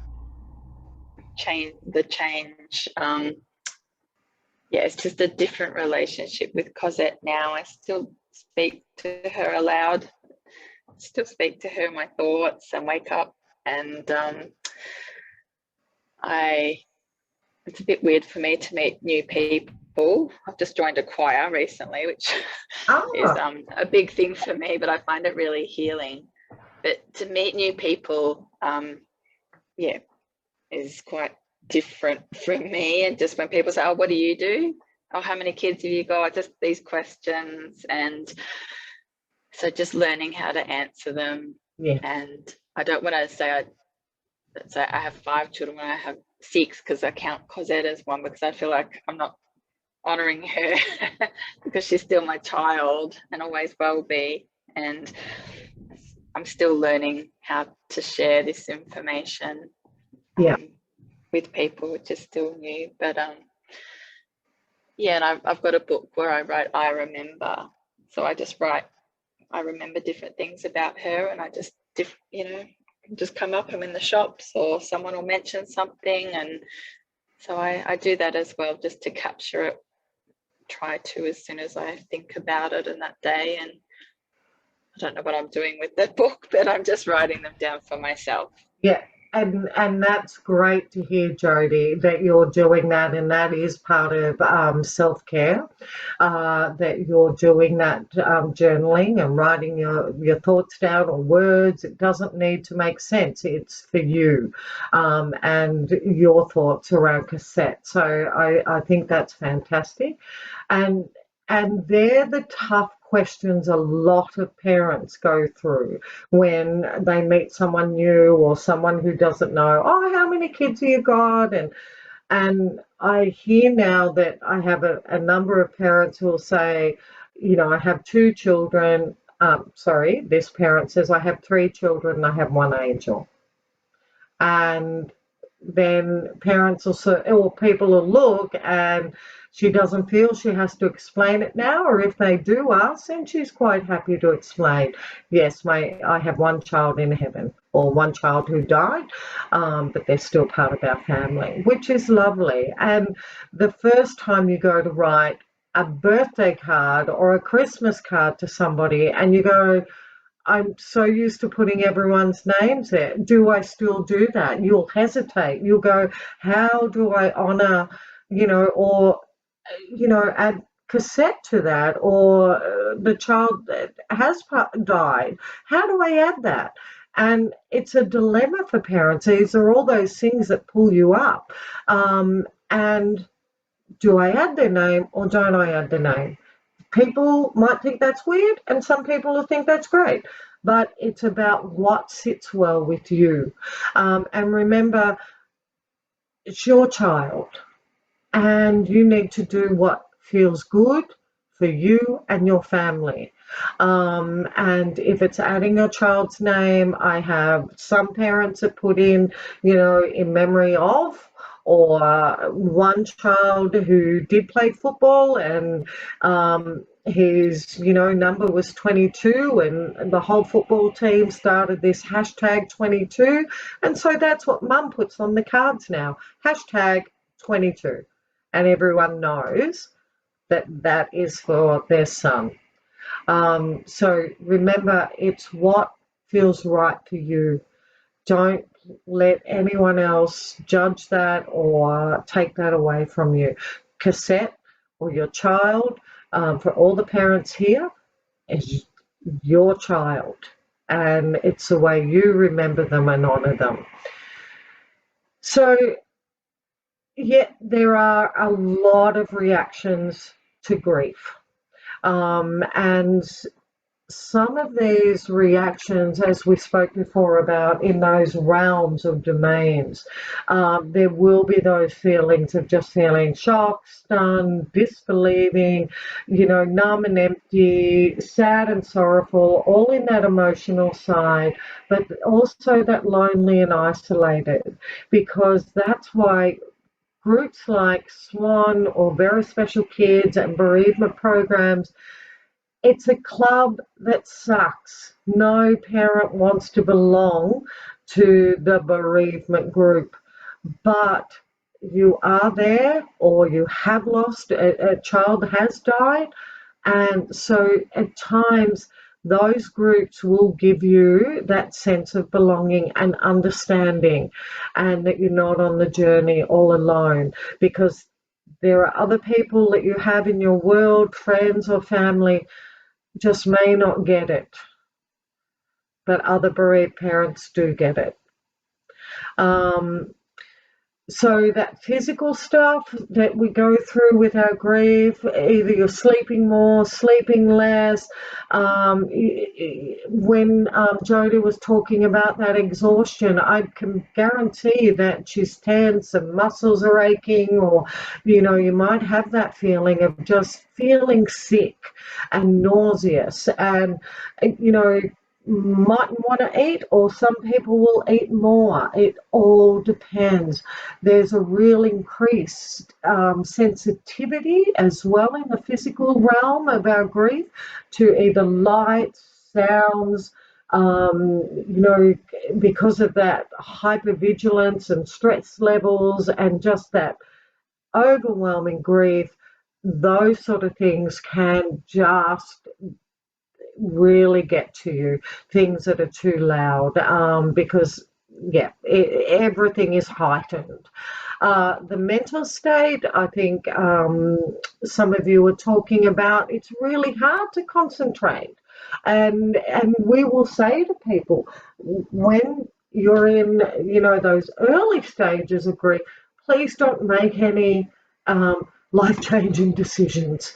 the change. Yeah, it's just a different relationship with Cosette now. I still speak to her aloud, still speak to her in my thoughts and wake up, and it's a bit weird for me to meet new people. I've just joined a choir recently, which is a big thing for me, but I find it really healing. But to meet new people, yeah, is quite different from me. And just when people say, oh, what do you do? Oh, how many kids have you got? Just these questions. And so just learning how to answer them. Yeah. And I don't want to say I have 5 children when I have 6, because I count Cosette as one, because I feel like I'm not honouring her because she's still my child and always will be. And I'm still learning how to share this information. Yeah. with people, which is still new. But yeah, and I've got a book where I write I remember. So I just write I remember different things about her, and I just just come up. I'm in the shops or someone will mention something, and so I do that as well, just to capture it, try to, as soon as I think about it in that day. And I don't know what I'm doing with the book, but I'm just writing them down for myself. Yeah, and that's great to hear, Jodie, that you're doing that, and that is part of self-care, that you're doing that journaling and writing your thoughts down or words. It doesn't need to make sense. It's for you and your thoughts around cassette. So I think that's fantastic. And they're the tough questions a lot of parents go through when they meet someone new or someone who doesn't know, oh, how many kids have you got? And I hear now that I have a number of parents who will say, I have 2 children. Sorry, this parent says, I have 3 children and I have 1 angel. And then parents or people will look, and she doesn't feel she has to explain it now, or if they do ask, then she's quite happy to explain, yes, I have 1 child in heaven, or 1 child who died, but they're still part of our family, which is lovely. And the first time you go to write a birthday card or a Christmas card to somebody and you go, I'm so used to putting everyone's names there. Do I still do that? You'll hesitate. You'll go, how do I honor, or, add cassette to that, or the child that has died? How do I add that? And it's a dilemma for parents. These are all those things that pull you up. And do I add their name or don't I add their name? People might think that's weird, and some people will think that's great, but it's about what sits well with you. And remember, it's your child, and you need to do what feels good for you and your family. And if it's adding your child's name, I have some parents that put in, in memory of, or 1 child who did play football, and his number was 22, and the whole football team started this hashtag 22, and so that's what mum puts on the cards now, hashtag 22, and everyone knows that that is for their son. So remember, it's what feels right for you. Don't let anyone else judge that or take that away from you. Cassette or your child, for all the parents here, is your child, and it's the way you remember them and honor them. So, yeah, there are a lot of reactions to grief. And some of these reactions, as we spoke before about in those realms of domains, there will be those feelings of just feeling shocked, stunned, disbelieving, numb and empty, sad and sorrowful, all in that emotional side, but also that lonely and isolated, because that's why groups like SWAN or Very Special Kids and bereavement programs, it's a club that sucks. No parent wants to belong to the bereavement group, but you are there, or you have lost, a child has died, and so at times those groups will give you that sense of belonging and understanding, and that you're not on the journey all alone, because there are other people that you have in your world, friends or family, just may not get it, but other bereaved parents do get it. So that physical stuff that we go through with our grief, either you're sleeping more, sleeping less. When Jodie was talking about that exhaustion, I can guarantee that she's tense and muscles are aching, or, you might have that feeling of just feeling sick and nauseous, and, mightn't want to eat, or some people will eat more. It all depends. There's a real increased sensitivity as well in the physical realm of our grief to either lights, sounds, because of that hypervigilance and stress levels and just that overwhelming grief. Those sort of things can just really get to you, things that are too loud, because everything is heightened. The mental state, I think some of you were talking about, it's really hard to concentrate. And we will say to people, when you're in, those early stages of grief, please don't make any life-changing decisions,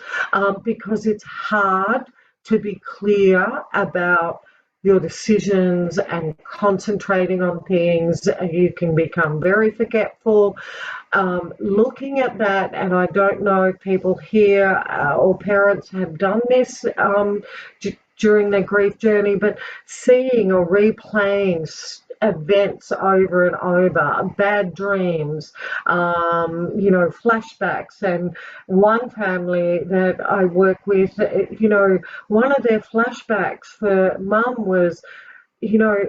because it's hard to be clear about your decisions and concentrating on things. You can become very forgetful. Looking at that, and I don't know if people here or parents have done this during their grief journey, but seeing or replaying events over and over, bad dreams, flashbacks. And one family that I work with, one of their flashbacks for mum was, a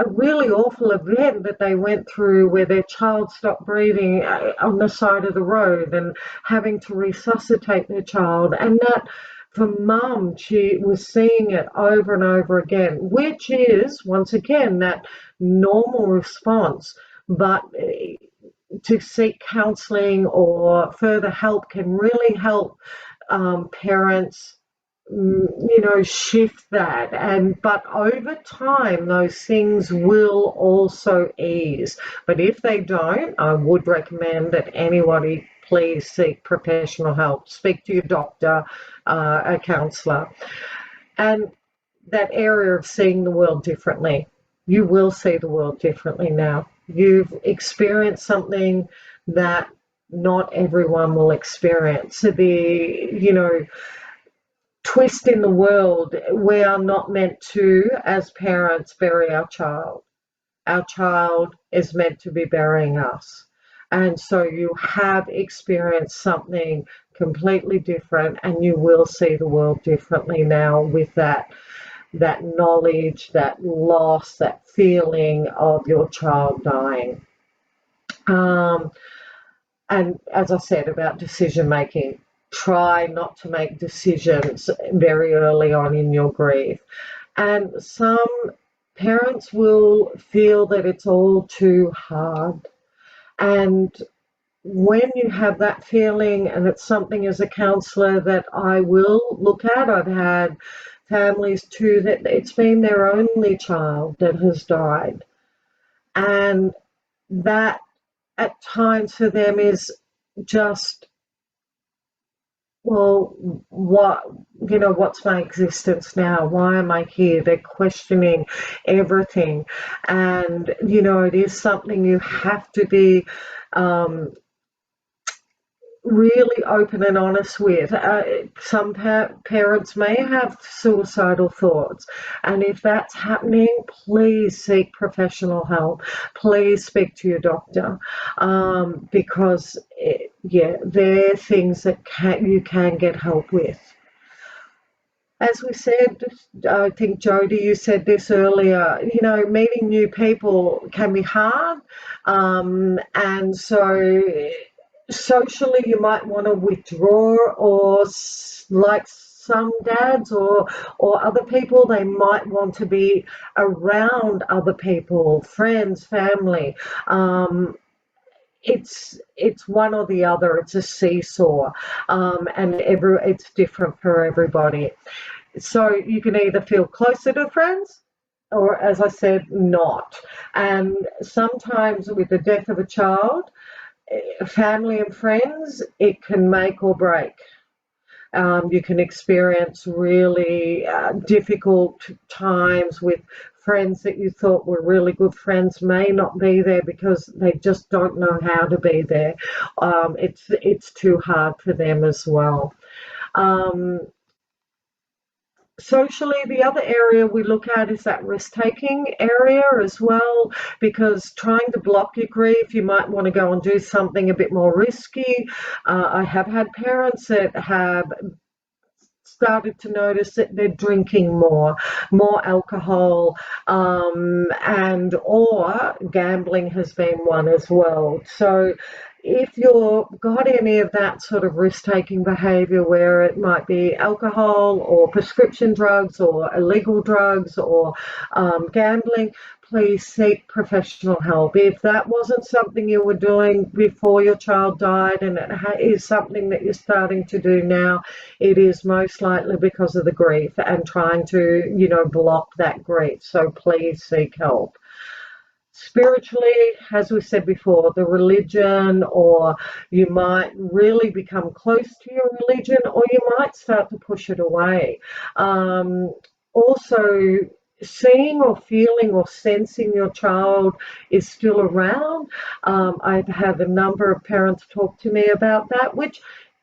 really awful event that they went through where their child stopped breathing on the side of the road and having to resuscitate their child. And that, for mum, she was seeing it over and over again, which is, once again, that normal response. But to seek counselling or further help can really help parents shift that. But over time those things will also ease. But if they don't, I would recommend that anybody please seek professional help. Speak to your doctor, a counsellor. And that area of seeing the world differently, you will see the world differently now. You've experienced something that not everyone will experience. The twist in the world, we are not meant to, as parents, bury our child. Our child is meant to be burying us. And so you have experienced something completely different, and you will see the world differently now with that knowledge, that loss, that feeling of your child dying. And as I said about decision making, try not to make decisions very early on in your grief. And some parents will feel that it's all too hard. And when you have that feeling, and it's something as a counsellor that I will look at, I've had families too that it's been their only child that has died. And that at times for them is just, well, what's my existence now? Why am I here? They're questioning everything. And, it is something you have to be really open and honest with. Some parents may have suicidal thoughts, and if that's happening, please seek professional help. Please speak to your doctor, because they're things that you can get help with. As we said, I think, Jodie, you said this earlier, meeting new people can be hard, and so socially you might want to withdraw, or like some dads or other people, they might want to be around other people, friends, family. It's one or the other. It's a seesaw, and it's different for everybody. So you can either feel closer to friends, or, as I said, not. And sometimes with the death of a child, family and friends, it can make or break. You can experience really difficult times with friends that you thought were really good friends may not be there because they just don't know how to be there. It's too hard for them as well. Socially, the other area we look at is that risk-taking area as well, because trying to block your grief, you might want to go and do something a bit more risky. I have had parents that have started to notice that they're drinking more alcohol, and or gambling has been one as well. So if you've got any of that sort of risk-taking behavior where it might be alcohol or prescription drugs or illegal drugs or gambling, please seek professional help. If that wasn't something you were doing before your child died and it is something that you're starting to do now, it is most likely because of the grief and trying to, block that grief. So please seek help. Spiritually, as we said before, the religion, or you might really become close to your religion, or you might start to push it away. Also, seeing or feeling or sensing your child is still around. I've had a number of parents talk to me about that, which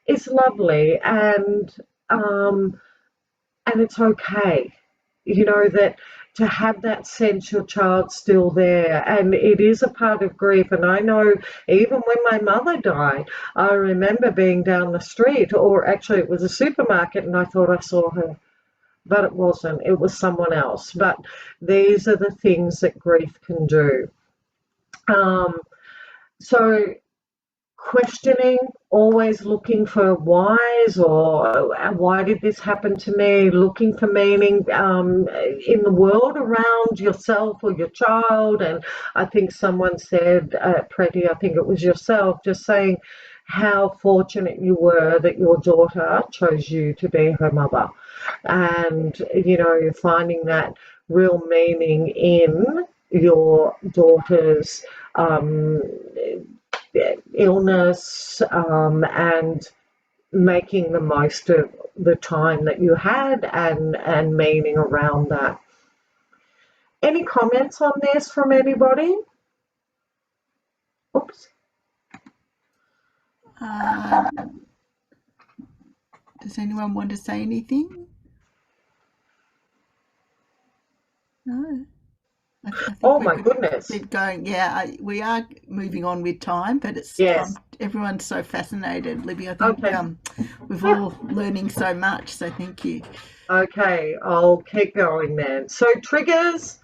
is lovely, and it's okay, that to have that sense your child's still there, and it is a part of grief. And I know even when my mother died, I remember being down the street, or actually it was a supermarket, and I thought I saw her, but it wasn't, it was someone else. But these are the things that grief can do. So questioning, always looking for whys, or why did this happen to me, looking for meaning in the world around yourself or your child. And I think someone said, Pretty, I think it was yourself, just saying how fortunate you were that your daughter chose you to be her mother, and finding that real meaning in your daughter's illness, and making the most of the time that you had, and meaning around that. Any comments on this from anybody? Oops. Does anyone want to say anything? No. I think Oh we my could goodness. keep going. Yeah, we are moving on with time, but it's Yes. time. Everyone's so fascinated, Libby. I think Okay. we're all learning so much, so thank you. Okay, I'll keep going then. So triggers,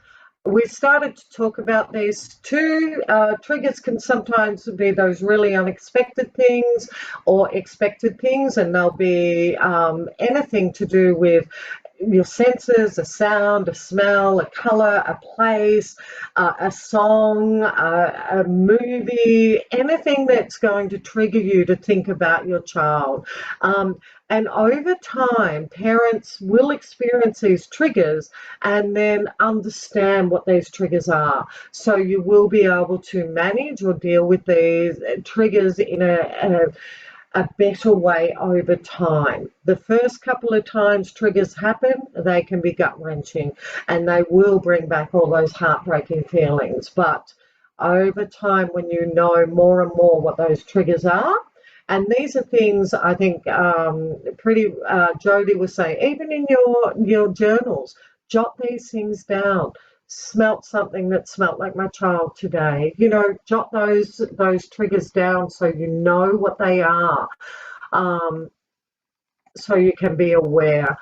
we started to talk about these too. Triggers can sometimes be those really unexpected things or expected things, and they'll be anything to do with your senses, a sound, a smell, a color, a place, a song, a movie, anything that's going to trigger you to think about your child. And over time, parents will experience these triggers and then understand what these triggers are. So you will be able to manage or deal with these triggers in a better way over time. The first couple of times triggers happen, they can be gut-wrenching, and they will bring back all those heartbreaking feelings. But over time, when you know more and more what those triggers are, and these are things I think Jodie was saying, even in your journals, jot these things down. Smelt something that smelt like my child today. Jot those triggers down so you know what they are, so you can be aware.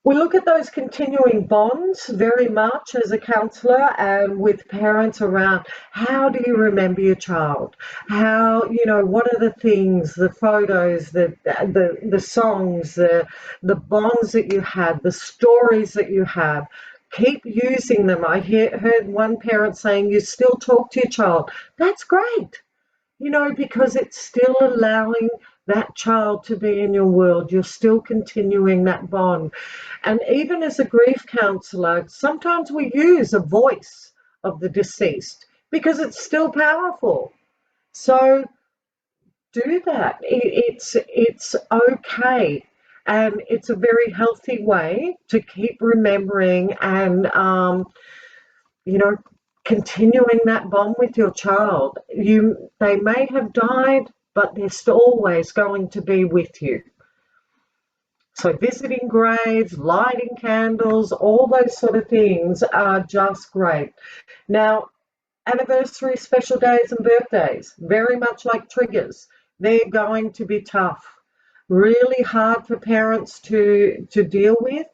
We look at those continuing bonds very much as a counsellor and with parents around how do you remember your child? How, what are the things, the photos, the songs, the bonds that you had, the stories that you have. Keep using them. I heard one parent saying, you still talk to your child. That's great, because it's still allowing that child to be in your world. You're still continuing that bond. And even as a grief counsellor, sometimes we use a voice of the deceased because it's still powerful. So do that. It's okay. And it's a very healthy way to keep remembering and, continuing that bond with your child. They may have died, but they're still always going to be with you. So visiting graves, lighting candles, all those sort of things are just great. Now, anniversaries, special days and birthdays, very much like triggers. They're going to be tough, really hard for parents to deal with.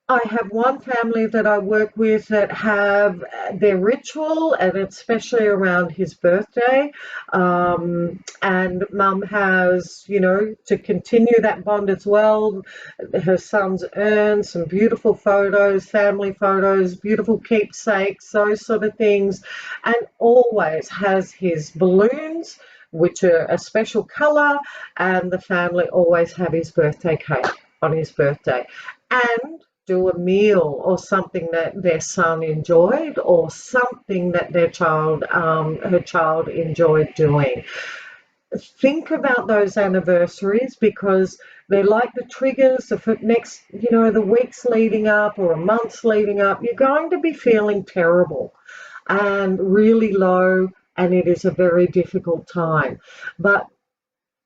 I have one family that I work with that have their ritual, and it's especially around his birthday. And mum has, to continue that bond as well. Her son's earned some beautiful photos, family photos, beautiful keepsakes, those sort of things, and always has his balloons, which are a special colour, and the family always have his birthday cake on his birthday. And do a meal or something that their son enjoyed, or something that her child enjoyed doing. Think about those anniversaries, because they're like the triggers. The next, the weeks leading up or a month's leading up, you're going to be feeling terrible and really low, and it is a very difficult time. But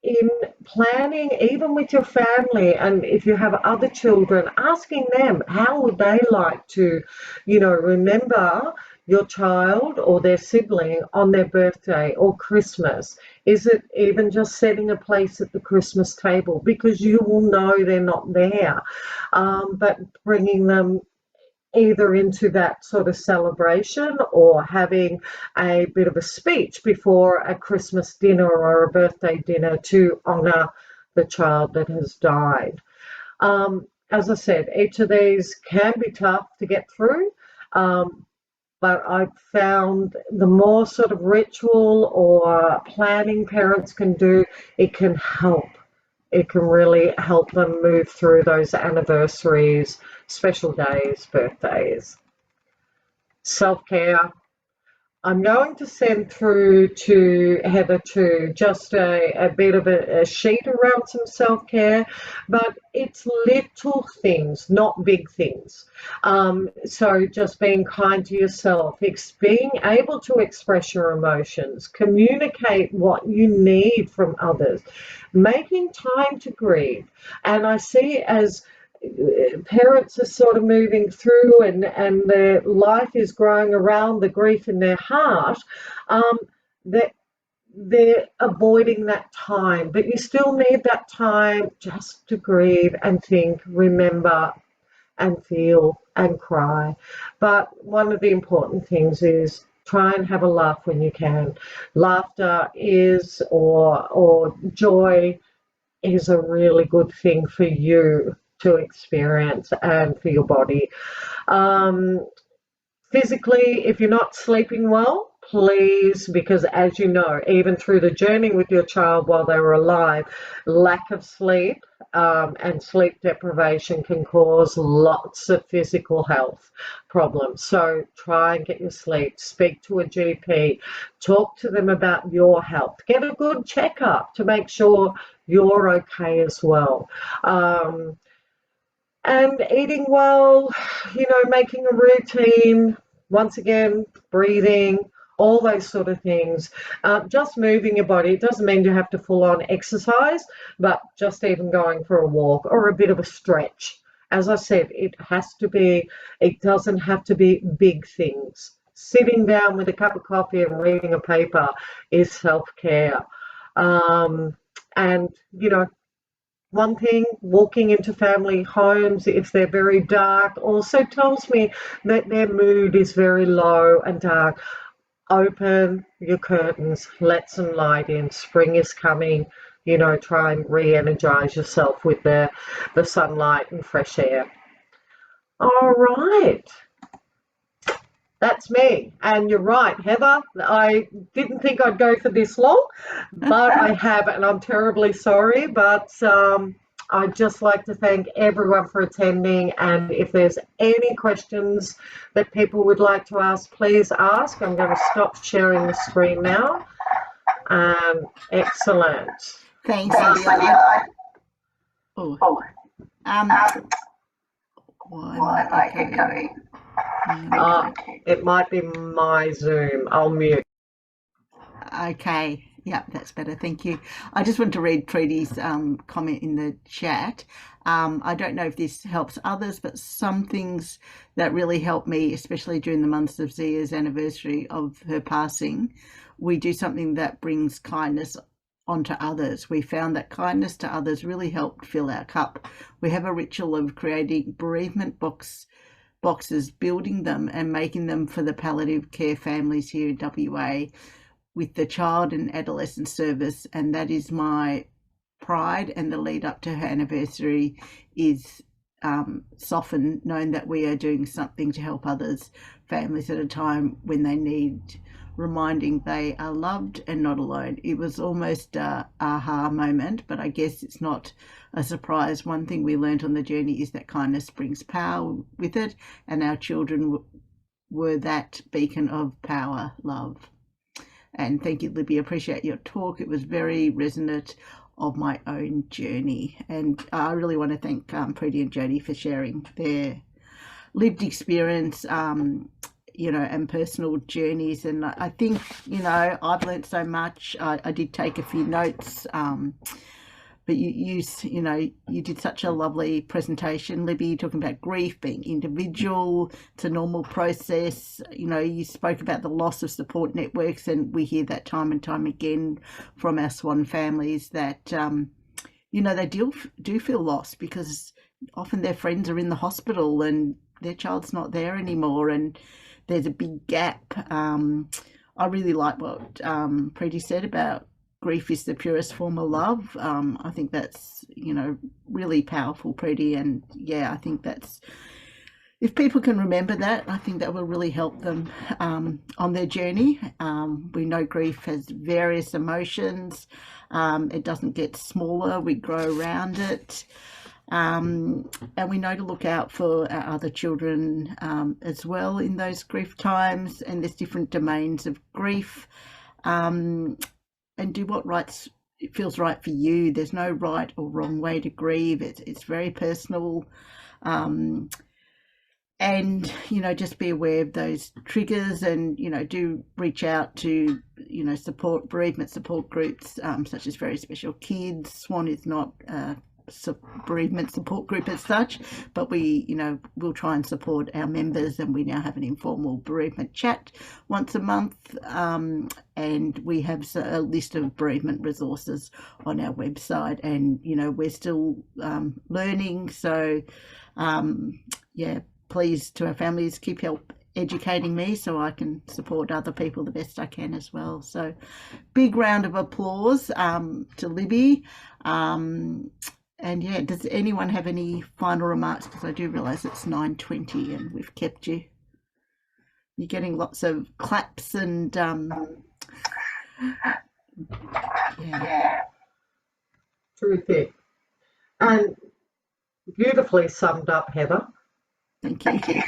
in planning, even with your family, and if you have other children, asking them how would they like to, remember your child or their sibling on their birthday or Christmas. Is it even just setting a place at the Christmas table, because you will know they're not there, but bringing them either into that sort of celebration, or having a bit of a speech before a Christmas dinner or a birthday dinner to honour the child that has died. As I said, each of these can be tough to get through, but I've found the more sort of ritual or planning parents can do, it can help. It can really help them move through those anniversaries, special days, birthdays. Self-care. I'm going to send through to Heather too just a bit of a sheet around some self-care, but it's little things, not big things. So just being kind to yourself, being able to express your emotions, communicate what you need from others, making time to grieve. And I see as parents are sort of moving through, and their life is growing around the grief in their heart, that they're avoiding that time, but you still need that time just to grieve and think, remember and feel and cry. But one of the important things is try and have a laugh when you can. Laughter is, or joy is, a really good thing for you to experience and for your body. Physically, if you're not sleeping well, please, because as you know, even through the journey with your child while they were alive, lack of sleep and sleep deprivation can cause lots of physical health problems. So try and get your sleep, speak to a GP, talk to them about your health, get a good checkup to make sure you're okay as well. And eating well, making a routine, once again, breathing, all those sort of things. Just moving your body. It doesn't mean you have to full on exercise, but just even going for a walk or a bit of a stretch. As I said, it doesn't have to be big things. Sitting down with a cup of coffee and reading a paper is self-care. And, one thing, walking into family homes, if they're very dark, also tells me that their mood is very low and dark. Open your curtains, let some light in. Spring is coming. Try and re-energize yourself with the sunlight and fresh air. All right. That's me. And you're right, Heather. I didn't think I'd go for this long, but I have, and I'm terribly sorry. But I'd just like to thank everyone for attending. And if there's any questions that people would like to ask, please ask. I'm going to stop sharing the screen now. Excellent. Thanks, Libby. Why am I echoing? It might be my Zoom. I'll mute. Okay. Yeah, that's better. Thank you. I just want to read Trudy's comment in the chat. I don't know if this helps others, but some things that really helped me, especially during the months of Zia's anniversary of her passing, we do something that brings kindness onto others. We found that kindness to others really helped fill our cup. We have a ritual of creating bereavement boxes, building them and making them for the palliative care families here in WA with the child and adolescent service, and that is my pride. And the lead up to her anniversary is softened, knowing that we are doing something to help others, families at a time when they need reminding they are loved and not alone. It was almost a aha moment, but I guess it's not a surprise. One thing we learned on the journey is that kindness brings power with it, and our children were that beacon of power, love. And thank you, Libby. Appreciate your talk. It was very resonant of my own journey. And I really want to thank Preeti and Jody for sharing their lived experience, and personal journeys. And I think, I've learned so much. I did take a few notes. But you did such a lovely presentation, Libby, talking about grief being individual. It's a normal process. You spoke about the loss of support networks, and we hear that time and time again from our Swan families that, they do feel lost because often their friends are in the hospital and their child's not there anymore, and there's a big gap. I really like what Preeti said about grief is the purest form of love. I think that's, really powerful, Preeti. And yeah, I think that's, if people can remember that, I think that will really help them on their journey. We know grief has various emotions. It doesn't get smaller. We grow around it. And we know to look out for our other children as well in those grief times. And there's different domains of grief. And do what it feels right for you. There's no right or wrong way to grieve. It's very personal. And, just be aware of those triggers, and, do reach out to, bereavement support groups, such as Very Special Kids. Swan is not bereavement support group as such, but we will try and support our members, and we now have an informal bereavement chat once a month, and we have a list of bereavement resources on our website, and we're still learning, so please, to our families, keep help educating me so I can support other people the best I can as well. So big round of applause to Libby. And yeah, does anyone have any final remarks? Because I do realise it's 9:20 and we've kept you. You're getting lots of claps and yeah. Terrific. And beautifully summed up, Heather. Thank you.